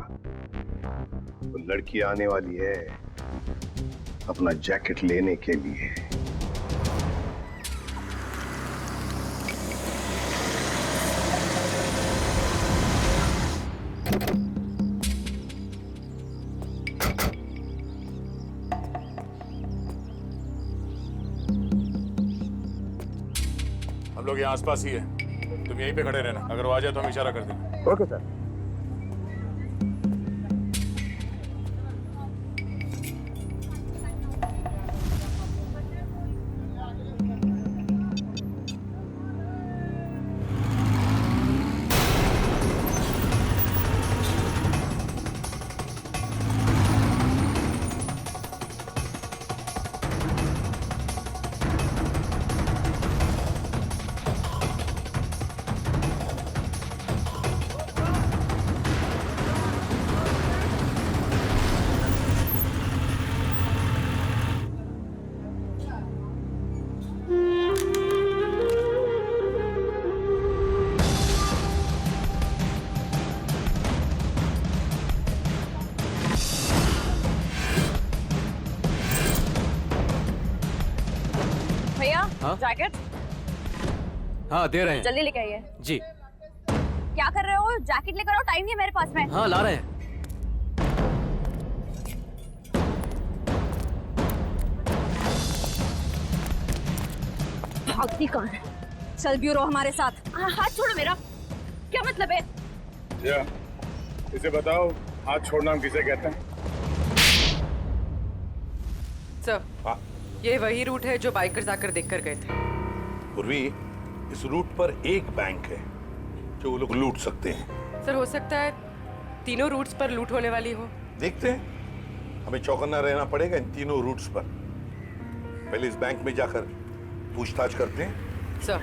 तो लड़की आने वाली है अपना जैकेट लेने के लिए। हम लोग यहाँ आसपास ही है, तुम यहीं पे खड़े रहना, अगर वो आ जाए तो हम इशारा कर देना। Okay sir. जैकेट? हाँ दे रहे हैं। जल्दी लेके आइए। जी। क्या कर रहे हो? जैकेट लेकर आओ, टाइम नहीं है मेरे पास में। हाँ ला रहे हैं। भागती कहाँ है? चल ब्यूरो हमारे साथ। हाथ छोड़ो मेरा। क्या मतलब है? क्या? इसे बताओ, हाथ छोड़ना हम किसे कहते हैं? सर, ये वही रूट है जो बाइकर्स आकर देखकर गए थे। पूर्वी, इस रूट पर एक बैंक है जो वो लोग लूट सकते हैं। सर, हो सकता है तीनों रूट्स पर लूट होने वाली हो। देखते हैं, हमें चौकन्ना रहना पड़ेगा इन तीनों रूट्स पर। पहले इस बैंक में जाकर पूछताछ करते हैं। सर।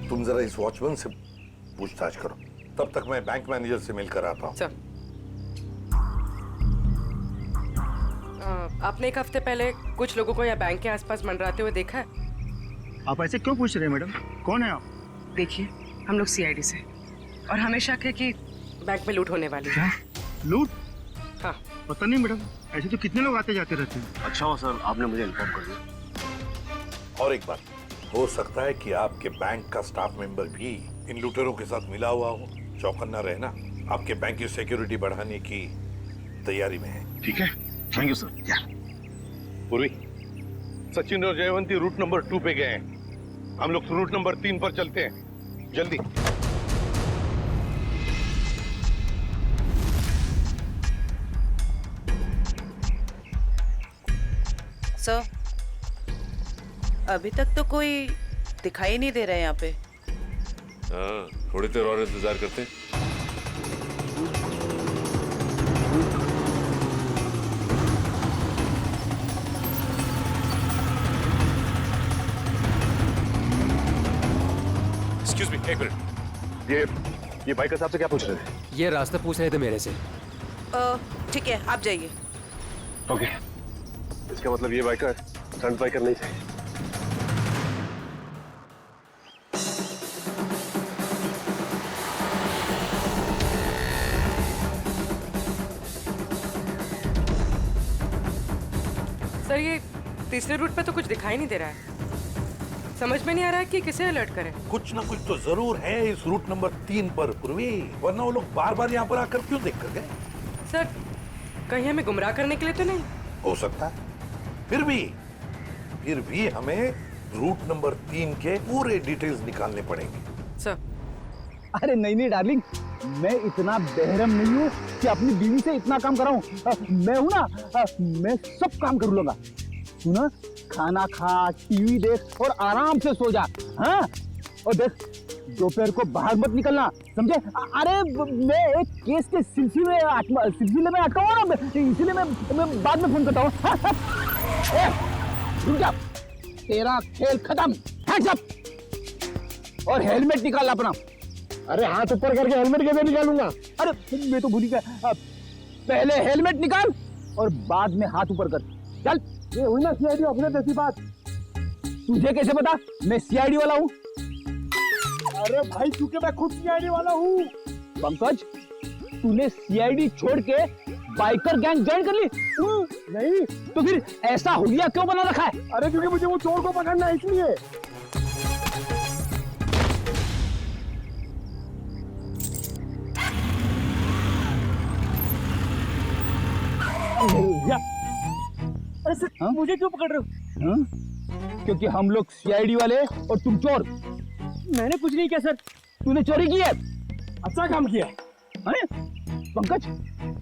तुम जरा इस वॉचमैन से पूछताछ करो, तब तक मैं बैंक मैनेजर से मिलकर आता हूँ। आपने एक हफ्ते पहले कुछ लोगों को यहाँ बैंक के आसपास मंडराते हुए देखा है? आप ऐसे क्यों पूछ रहे हैं मैडम? कौन है आप? देखिए, हम लोग सीआईडी से, और हमें शक है कि बैंक में लूट होने वाली है। लूट? हाँ। पता नहीं मैडम, ऐसे तो कितने लोग आते जाते रहते हैं। अच्छा हो सर, आपने मुझे इन्फॉर्म कर दिया। और एक बात, हो सकता है कि आपके बैंक का स्टाफ मेंबर भी इन लुटेरों के साथ मिला हुआ हो। चौकन्ना रहना, आपके बैंक की सिक्योरिटी बढ़ाने की तैयारी में है। ठीक है, थैंक यू सर। पूर्वी, सचिन और जयवंती रूट नंबर 2 पे गए हैं, हम लोग रूट नंबर 3 पर चलते हैं, जल्दी। सर, अभी तक तो कोई दिखाई नहीं दे रहा है यहाँ पे। हाँ, थोड़ी देर और इंतजार करते हैं। एक्सक्यूज मी, एक मिनट। ये बाइकर साहब से क्या पूछ रहे थे? ये रास्ता पूछ रहे थे मेरे से। ठीक है, आप जाइए। ओके, इसका मतलब ये बाइकर स्टंट बाइकर नहीं थे। तीसरे रूट पे तो कुछ दिखाई नहीं दे रहा है। समझ में नहीं आ रहा है कि किसे अलर्ट करें। कुछ ना कुछ तो जरूर है इस रूट नंबर 3 पर पूर्वी, वरना वो लोग बार बार यहाँ पर आकर क्यों देख कर गए? सर कहीं हमें गुमराह करने के लिए तो नहीं? हो सकता है। फिर भी हमें रूट नंबर 3 के पूरे डिटेल्स निकालने पड़ेंगे। सर अरे नहीं डार्लिंग, मैं इतना बेहरम नहीं हूँ कि अपनी बीवी से इतना काम कराऊं। मैं हूँ ना, मैं सब काम कर लूंगा। सुना, खाना खा, टीवी देख और आराम से सो जा। हाँ, और देख दोपहर को बाहर मत निकलना, समझे? अरे मैं एक केस के सिलसिले में अटका हुआ ना, इसलिए मैं बाद में फोन करता हूँ। रुक जा, तेरा खेल खत्म। हैंड्स अप और हेलमेट निकाल अपना। अरे हाथ ऊपर करके हेलमेट कैसे निकालूंगा? अरे मैं तो भूल गया, पहले हेलमेट निकाल और बाद में हाथ ऊपर कर। चल, ये हुई ना सीआईडी अपने जैसी बात। तुझे कैसे पता मैं सीआईडी वाला हूँ? अरे भाई, क्योंकि मैं खुद सीआईडी वाला हूँ। पंकज, तूने सीआईडी छोड़ के बाइकर गैंग ज्वाइन कर ली? नहीं। तो फिर ऐसा हुलिया क्यों बना रखा है? अरे क्योंकि मुझे वो चोर को पकड़ना है, इसलिए। अरे सर, मुझे क्यों पकड़ रहे हो? क्योंकि हम लोग सीआईडी वाले और तुम चोर। मैंने कुछ नहीं किया सर। तूने चोरी की है। अच्छा काम किया है पंकज,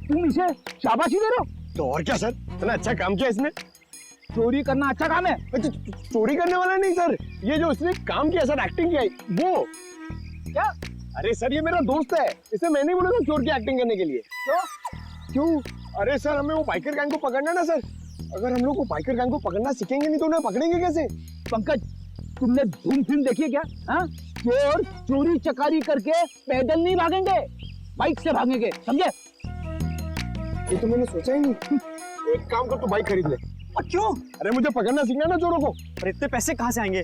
तुम इसे शाबाशी दे रहे हो? तो और क्या सर, इतना अच्छा काम किया इसने। चोरी करना अच्छा काम है? चोरी करने वाला नहीं सर, ये जो उसने काम किया सर, एक्टिंग किया वो। क्या? अरे सर, ये मेरा दोस्त है, इसे मैंने बोला था चोर की एक्टिंग करने के लिए। क्यों? अरे सर, हमें वो बाइकर गैंग को पकड़ना ना सर। अगर हम लोग वो बाइकर गैंग को पकड़ना सीखेंगे नहीं तो उन्हें पकड़ेंगे कैसे? पंकज, तुमने धूम फिल्म देखी है क्या? हाँ, चोर चोरी चकारी करके पैदल नहीं भागेंगे, बाइक से भागेंगे, समझे? ये तो मैंने सोचा ही नहीं। एक काम कर, तो बाइक खरीद ले। क्यों? अरे मुझे पकड़ना सीखना ना चोरों को। अरे इतने पैसे कहाँ से आएंगे?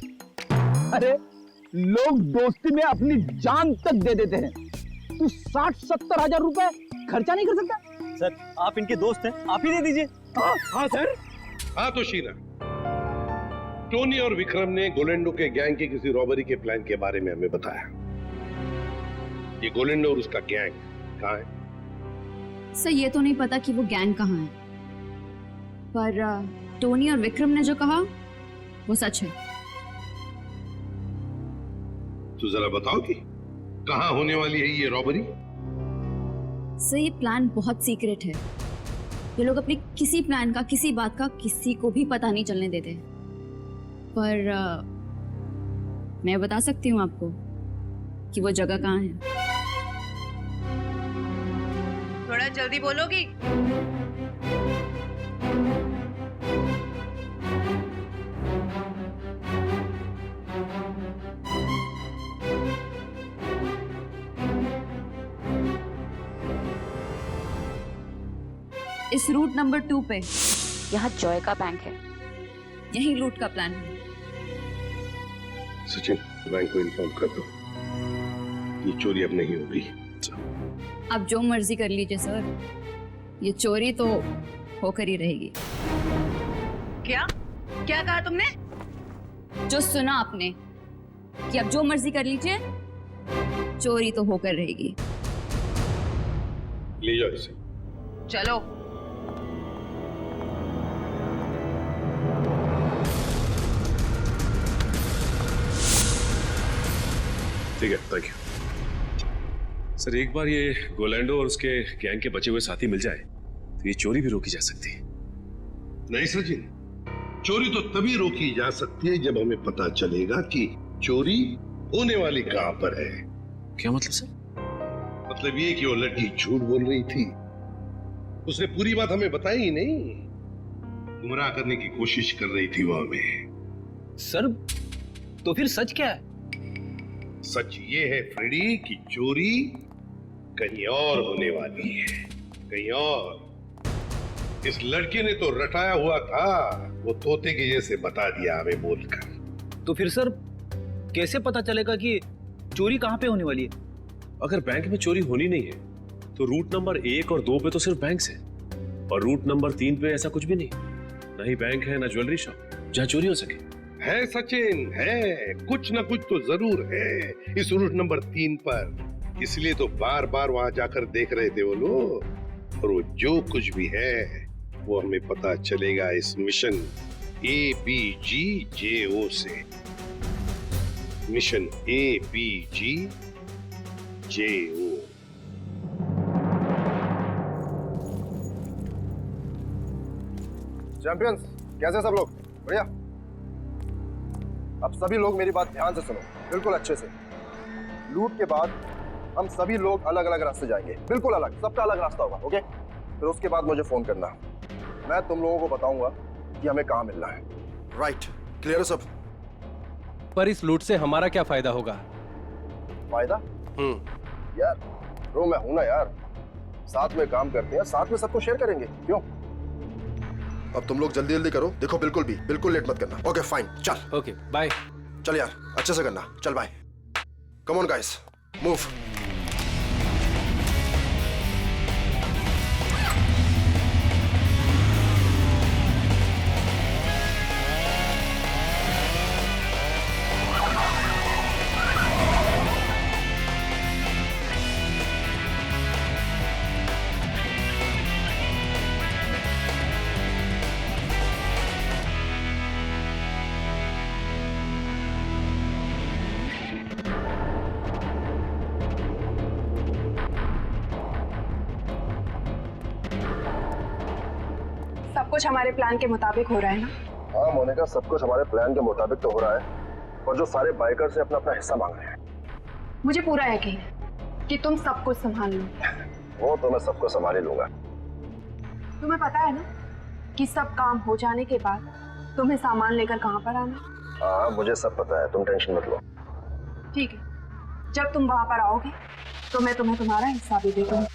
अरे लोग दोस्ती में अपनी जान तक दे देते हैं। तू 60-70 हजार रुपए खर्चा नहीं कर सकता? सर, आप इनके दोस्त हैं, आप ही दे दीजिए। हाँ सर। हाँ तो शीना, टोनी और विक्रम ने गोलेंडो के गैंग की किसी रॉबरी के प्लान के बारे में हमें बताया। ये गोलेंडो और उसका गैंग कहाँ है? सर, ये तो नहीं पता कि वो गैंग कहाँ है, पर टोनी और विक्रम ने जो कहा वो सच है। तो जरा बताओ कि कहाँ होने वाली है ये रॉबरी? सर, ये प्लान बहुत सीक्रेट है। ये लोग अपने किसी प्लान का, किसी बात का किसी को भी पता नहीं चलने देते। पर मैं बता सकती हूँ आपको कि वो जगह कहाँ है। थोड़ा जल्दी बोलोगी? इस रूट नंबर 2 पे यहाँ जॉय का बैंक है। यही लूट का प्लान है। सचिन, बैंक को इन्फॉर्म कर दो, ये चोरी अब नहीं होगी। आप जो मर्जी कर लीजिए सर, ये चोरी तो होकर ही रहेगी। क्या क्या कहा तुमने? जो सुना आपने कि आप जो मर्जी कर लीजिए, चोरी तो होकर रहेगी। ले जाओ इसे। चलो। ठीक है, थैंक यू सर। एक बार ये गोलैंडो और उसके गैंग के बचे हुए साथी मिल जाए तो ये चोरी भी रोकी जा सकती है। नहीं सचिन, चोरी तो तभी रोकी जा सकती है जब हमें पता चलेगा कि चोरी होने वाली कहां पर है। क्या मतलब सर? मतलब ये कि वो लड़की झूठ बोल रही थी, उसने पूरी बात हमें बताई ही नहीं, गुमराह करने की कोशिश कर रही थी वो हमें। सर, तो फिर सच क्या है? सच ये है फ्रेडी कि चोरी कहीं और होने वाली है, कहीं और। इस लड़के ने तो रटाया हुआ था, वो तोते के जैसे बता दिया हमें बोलकर। तो फिर सर कैसे पता चलेगा कि चोरी कहाँ पे होने वाली है? अगर बैंक में चोरी होनी नहीं है तो रूट नंबर 1 और 2 पे तो सिर्फ बैंक है, और रूट नंबर 3 पे ऐसा कुछ भी नहीं, ना ही बैंक है ना ज्वेलरी शॉप। जहाँ चोरी हो सके? है सचिन, है कुछ ना कुछ तो जरूर है इस रूट नंबर 3 पर। इसलिए तो बार बार वहां जाकर देख रहे थे वो लोग। और वो जो कुछ भी है वो हमें पता चलेगा इस मिशन ABGJO से। Mission ABGJO। चैंपियंस, कैसे सब लोग? बढ़िया। अब सभी लोग मेरी बात ध्यान से सुनो, बिल्कुल अच्छे से। लूट के बाद हम सभी लोग अलग अलग रास्ते जाएंगे, बिल्कुल अलग, सबका अलग रास्ता होगा, ओके? फिर उसके बाद मुझे फोन करना, मैं तुम लोगों को बताऊंगा कि हमें कहाँ मिलना है। राइट, क्लियर है सब? पर इस लूट से हमारा क्या फायदा होगा? फायदा? यार ब्रो, मैं हूं ना यार, साथ में काम करते हैं, साथ में सबको शेयर करेंगे, क्यों? अब तुम लोग जल्दी जल्दी करो, देखो बिल्कुल लेट मत करना। ओके फाइन, चल। Okay bye. चल यार, अच्छे से करना, चल bye. Come on guys, move. सब कुछ हमारे प्लान के मुताबिक हो रहा है ना? हाँ मोनिका, सब कुछ हमारे प्लान के मुताबिक तो हो रहा है, और जो सारे बाइकर से अपना अपना हिस्सा मांग रहे हैं। मुझे पूरा यकीन है कि तुम सब कुछ संभाल लो। वो तो मैं सबको संभाल ही लूंगा। तुम्हें पता है ना कि सब काम हो जाने के बाद तुम्हें सामान लेकर कहाँ पर आना? हाँ मुझे सब पता है, तुम टेंशन मत लो। ठीक है, जब तुम वहां पर आओगे तो मैं तुम्हें तुम्हारा हिस्सा भी दे दूंगी।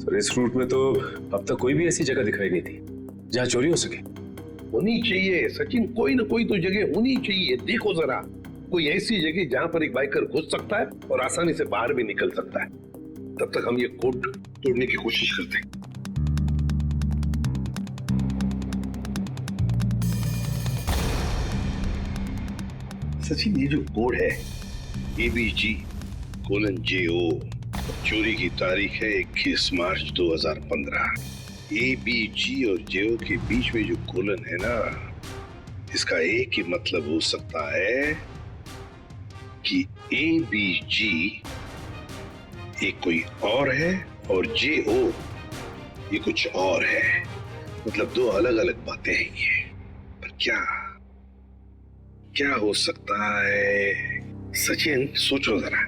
सर इस रूट में तो अब तक कोई भी ऐसी जगह दिखाई नहीं थी जहाँ चोरी हो सके। होनी चाहिए सचिन, कोई ना कोई तो जगह होनी चाहिए। देखो जरा, कोई ऐसी जगह जहां पर एक बाइकर घुस सकता है और आसानी से बाहर भी निकल सकता है। तब तक हम ये कोड तोड़ने की कोशिश करते हैं। सचिन, ये जो कोड है ABG:JO, चोरी की तारीख है 21 मार्च 2015। ABG और JO के बीच में जो कोलन है ना, इसका एक ही मतलब हो सकता है कि ABG एक कोई और है और JO ये कुछ और है। मतलब दो अलग अलग बातें हैं ये। पर क्या हो सकता है? सचिन सोचो जरा,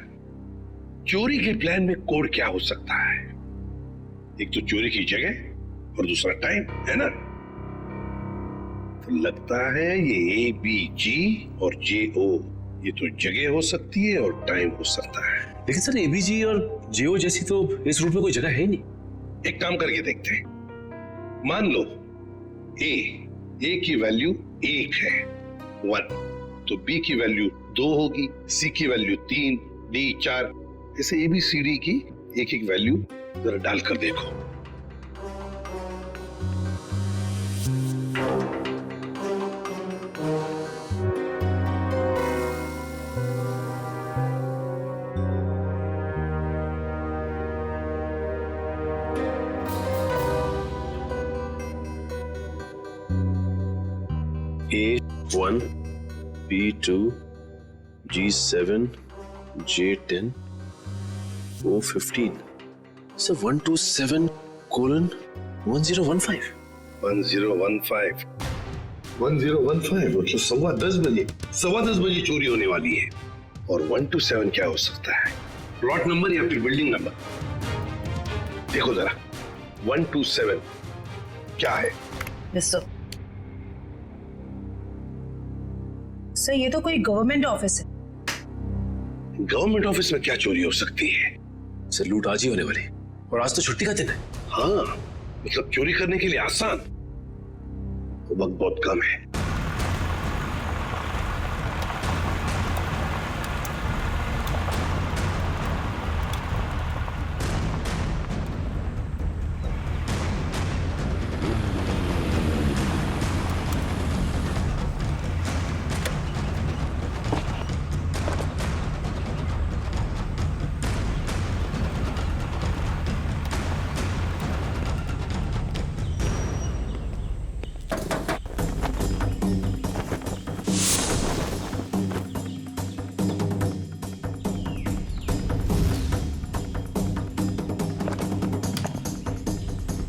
चोरी के प्लान में कोड क्या हो सकता है? एक तो चोरी की जगह और दूसरा टाइम, है ना? तो लगता है ये ABG और JO ये तो जगह हो सकती है और टाइम हो सकता है। लेकिन सर ABG और JO जैसी तो इस रूट में कोई जगह है ही नहीं। एक काम करके देखते हैं। मान लो A की वैल्यू 1 है, 1, तो B की वैल्यू 2 होगी, C की वैल्यू 3, D 4, ऐसे ABCD की एक एक वैल्यू जरा डालकर देखो। A1, B2, G7, J10, O15. So 127:1015. 1015 मतलब 10:15 बजे, 10:15 बजे चोरी होने वाली है। और 127 क्या हो सकता है? प्लॉट नंबर या फिर बिल्डिंग नंबर? देखो जरा, 127 क्या है? सर ये तो कोई गवर्नमेंट ऑफिस है। गवर्नमेंट ऑफिस में क्या चोरी हो सकती है? सर लूट आज ही होने वाली, और आज तो छुट्टी का दिन है। हाँ, मतलब चोरी करने के लिए आसान, वक्त बहुत कम है।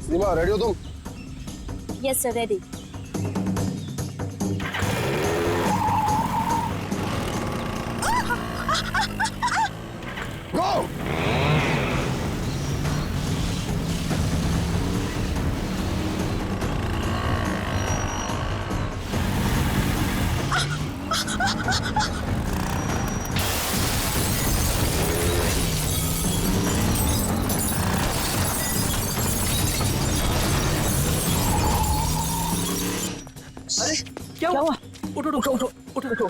सीमा रेडी हो तुम? Yes sir, ready. गो! अरे क्या हुआ? उठो उठो उठो उठो उठो।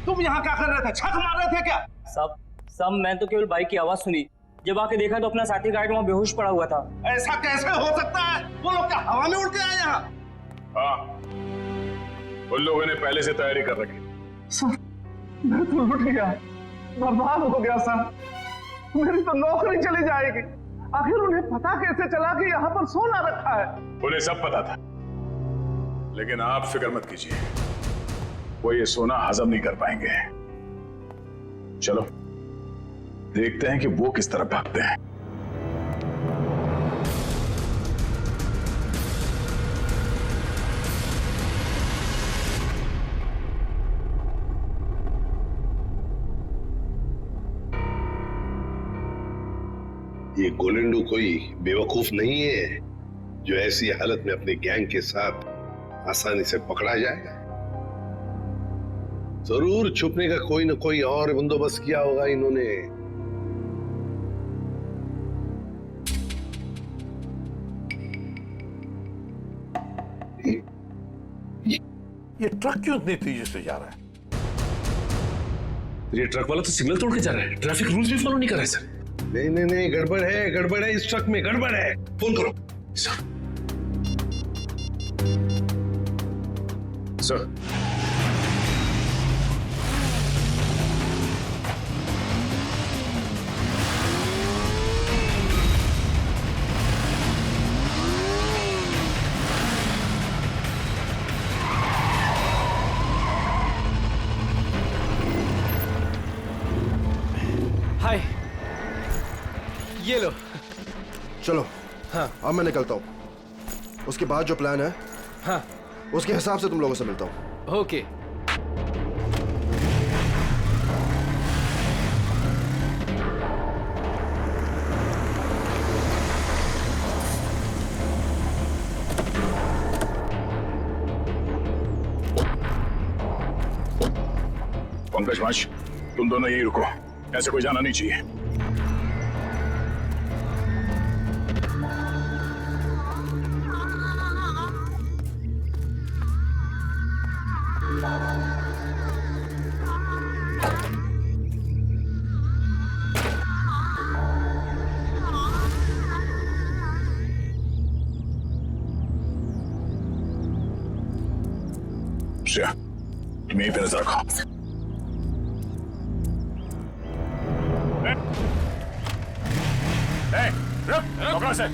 तुम यहाँ क्या कर रहे थे? छक मार रहे थे क्या? सब मैं तो केवल बाइक की आवाज सुनी। जब आके देखा तो अपना साथी गाइड वहाँ बेहोश पड़ा हुआ था। ऐसा कैसे हो सकता है? वो लोग क्या हवा में उड़ के आए यहाँ? हाँ, उन लोगों ने पहले से तैयारी कर रखी। सर, मैं तो लुट गया, बर्बाद हो गया सर। मेरी तो नौकरी चली जाएगी। आखिर उन्हें पता कैसे चला कि यहाँ पर सोना रखा है? उन्हें सब पता था, लेकिन आप फिक्र मत कीजिए, वो ये सोना हजम नहीं कर पाएंगे। चलो देखते हैं कि वो किस तरह भागते हैं। ये गोलेंडू कोई बेवकूफ नहीं है जो ऐसी हालत में अपने गैंग के साथ आसानी से पकड़ा जाए। जरूर छुपने का कोई ना कोई और बंदोबस्त किया होगा इन्होंने। ये ट्रक क्यों इतनी तेजी से जा रहा है? ये ट्रक वाला तो सिग्नल तोड़ के जा रहा है, ट्रैफिक रूल्स भी फॉलो नहीं कर रहा है सर। नहीं नहीं नहीं, गड़बड़ है इस ट्रक में, गड़बड़ है। फोन करो सर। सर हाय, ये लो। चलो। हाँ, अब मैं निकलता हूँ। उसके बाद जो प्लान है, हाँ, उसके हिसाब से तुम लोगों से मिलता हूँ। ओके। पंकज माश, तुम दोनों यहीं रुको, ऐसे कोई जाना नहीं चाहिए। श्रेया, तुम यहीं पे नजर रखो। रुक, पकड़ो से।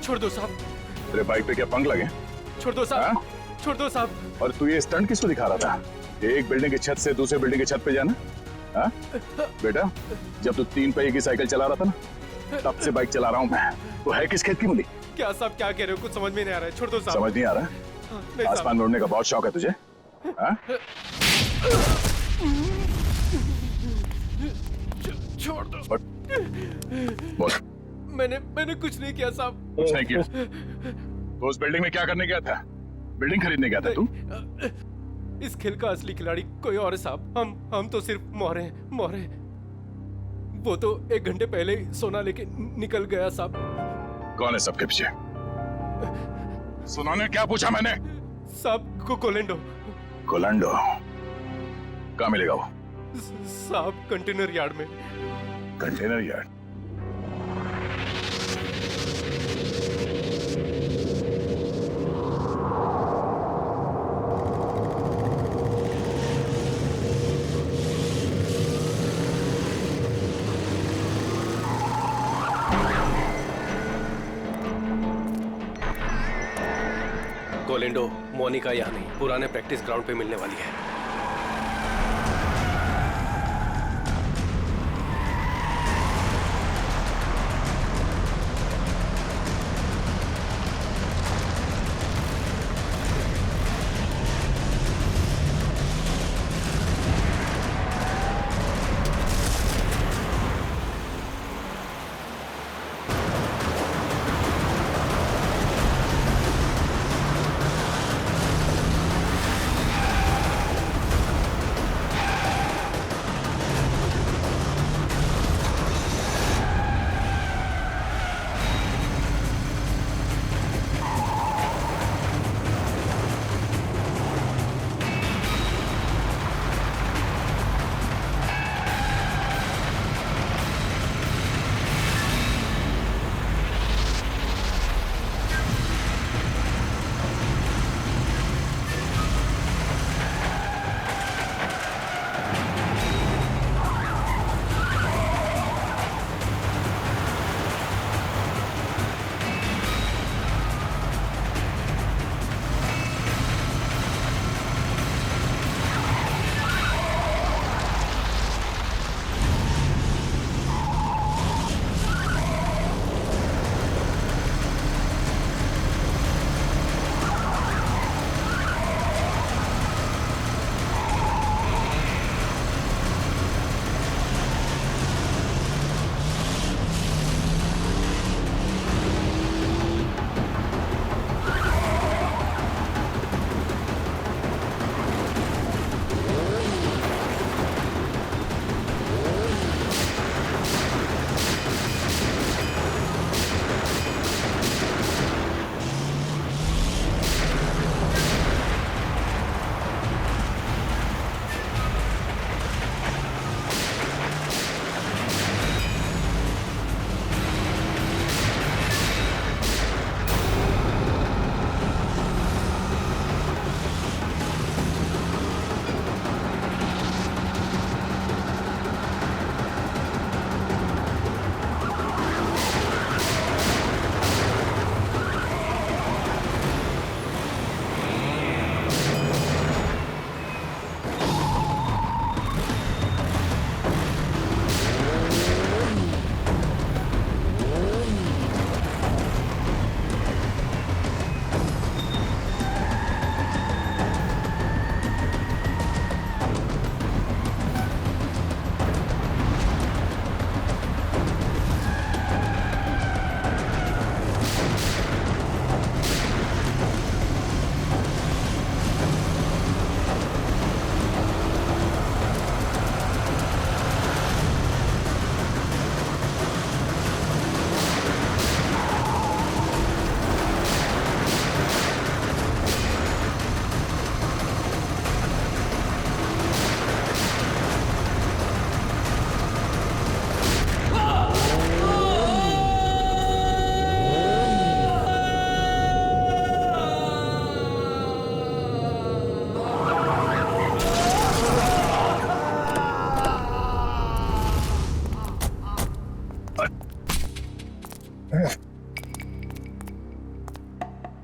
छोड़ दो साहब। तेरे बाइक पे क्या पंख लगे? छोड़ दो साहब। छोड़ दो साहब। और तू ये स्टंट किसको दिखा रहा था? एक बिल्डिंग की छत से दूसरे बिल्डिंग की छत पे जाना? हाँ? बेटा, जब तू 3 पहिए की साइकिल चला रहा था ना, तब से बाइक चला रहा हूँ मैं। तो है किस खेत की मूली? क्या साहब क्या कह रहे हो? कुछ समझ में नहीं आ रहा है। छोड़ दो साहब। समझ नहीं आ रहा? नहीं आसमान साहब। में उड़ने का बहुत शौक है तुझे? हाँ? छोड़ दो। बोल। मैंने कुछ नहीं किया साहब। कुछ नहीं किया? तो उस बिल्डिंग में क्या करने गया था? बिल्डिंग खरीदने गया था तू? इस खेल का असली खिलाड़ी कोई और है साहब। हम तो सिर्फ मोहरे हैं, मोहरे। वो तो 1 घंटे पहले ही सोना लेके निकल गया साहब। कौन है सबके पीछे? सुना ने क्या पूछा मैंने? साहब कोलेंडो। कोलंडो? कहाँ मिलेगा वो? साहब कंटेनर यार्ड में। Container yard? कोलेंडो मोनिका यहाँ नहीं, पुराने प्रैक्टिस ग्राउंड पे मिलने वाली है।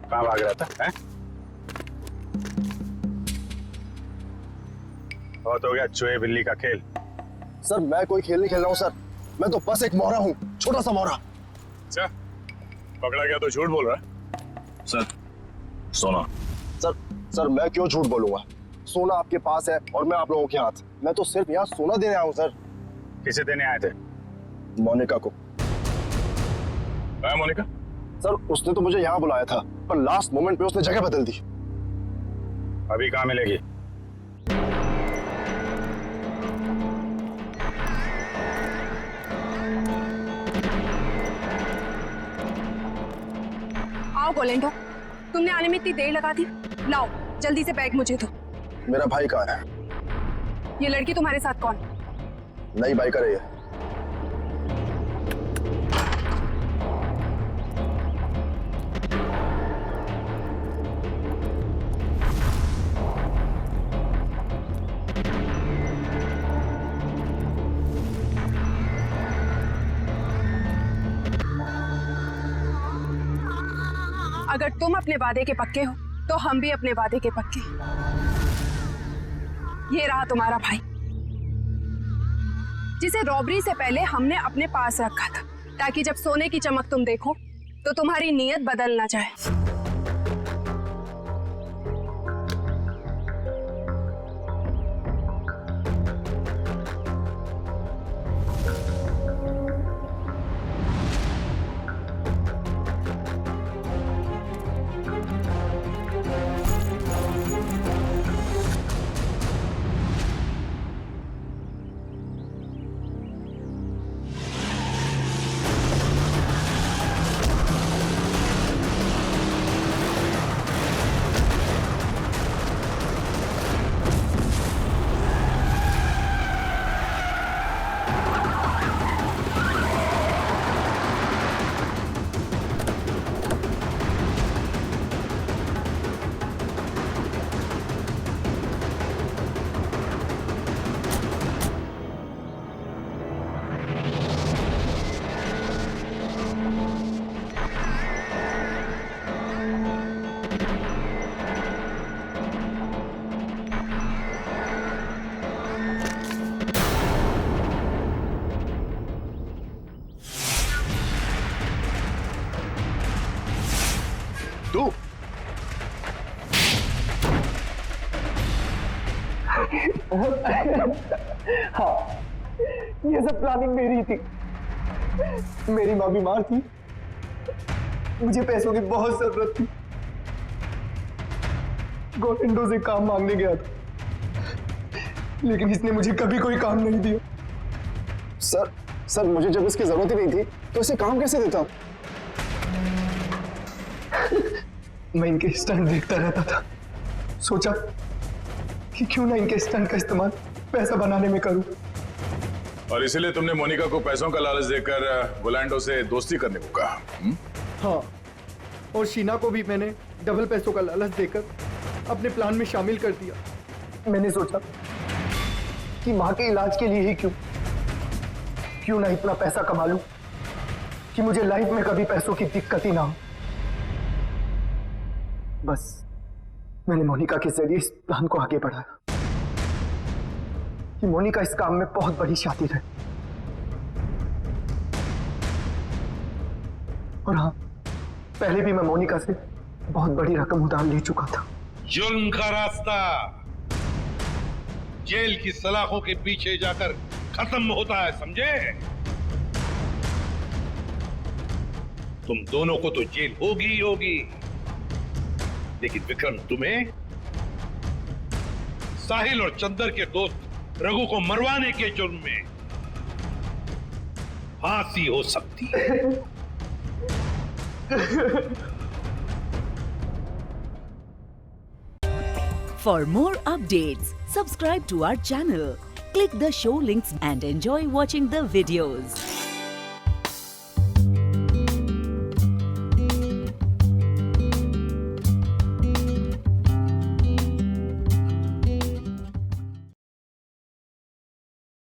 कहाँ भाग रहा था है? बहुत हो गया चूहे बिल्ली का खेल। सर मैं कोई खेल नहीं खेल रहा हूँ सर, मैं तो बस एक मोहरा हूँ, छोटा सा मोहरा। अच्छा, पकड़ा गया तो झूठ बोल रहा है। सर सोना। सर मैं क्यों झूठ बोलूंगा? सोना आपके पास है और मैं आप लोगों के हाथ। मैं तो सिर्फ यहाँ सोना देने आया हूँ सर। किसे देने आए थे? मोनिका को। मोनिका? सर उसने तो मुझे यहाँ बुलाया था, पर लास्ट मोमेंट पे उसने जगह बदल दी। अभी कहाँ मिलेगी? आओ गोलेंडो, तुमने आने में इतनी देर लगा दी। लाओ जल्दी से बैग मुझे दो। मेरा भाई कहाँ है? ये लड़की तुम्हारे साथ कौन? नई बाइकर है ये। अगर तुम अपने वादे के पक्के हो तो हम भी अपने वादे के पक्के। ये रहा तुम्हारा भाई, जिसे रॉबरी से पहले हमने अपने पास रखा था, ताकि जब सोने की चमक तुम देखो तो तुम्हारी नीयत बदल ना जाए। तू हाँ, ये सब प्लानिंग मेरी थी। मेरी माँ बीमार थी, मुझे पैसों की बहुत जरूरत थी। गोविंदो से काम मांगने गया था, लेकिन इसने मुझे कभी कोई काम नहीं दिया। सर मुझे जब इसकी जरूरत ही नहीं थी तो इसे काम कैसे देता? मैं इनके स्टंट देखता रहता था, सोचा कि क्यों ना इनके स्टंट का इस्तेमाल पैसा बनाने में करूं। और इसीलिए तुमने मोनिका को पैसों का लालच देकर गोलैंडो से दोस्ती करने को कहा? हाँ, और शीना को भी मैंने डबल पैसों का लालच देकर अपने प्लान में शामिल कर दिया। मैंने सोचा कि माँ के इलाज के लिए ही क्यों ना इतना पैसा कमा लूं कि मुझे लाइफ में कभी पैसों की दिक्कत ही ना हो। बस मैंने मोनिका के जरिए इस प्लान को आगे बढ़ाया कि मोनिका इस काम में बहुत बड़ी शातिर है। और हाँ, पहले भी मैं मोनिका से बहुत बड़ी रकम उधार ले चुका था। जुल्म का रास्ता जेल की सलाखों के पीछे जाकर खत्म होता है, समझे? तुम दोनों को तो जेल होगी ही होगी, लेकिन विक्रम तुम्हें साहिल और चंदर के दोस्त रघु को मरवाने के जुर्म में फांसी हो सकती है। For more updates, subscribe to our channel, click the show links and enjoy watching the videos.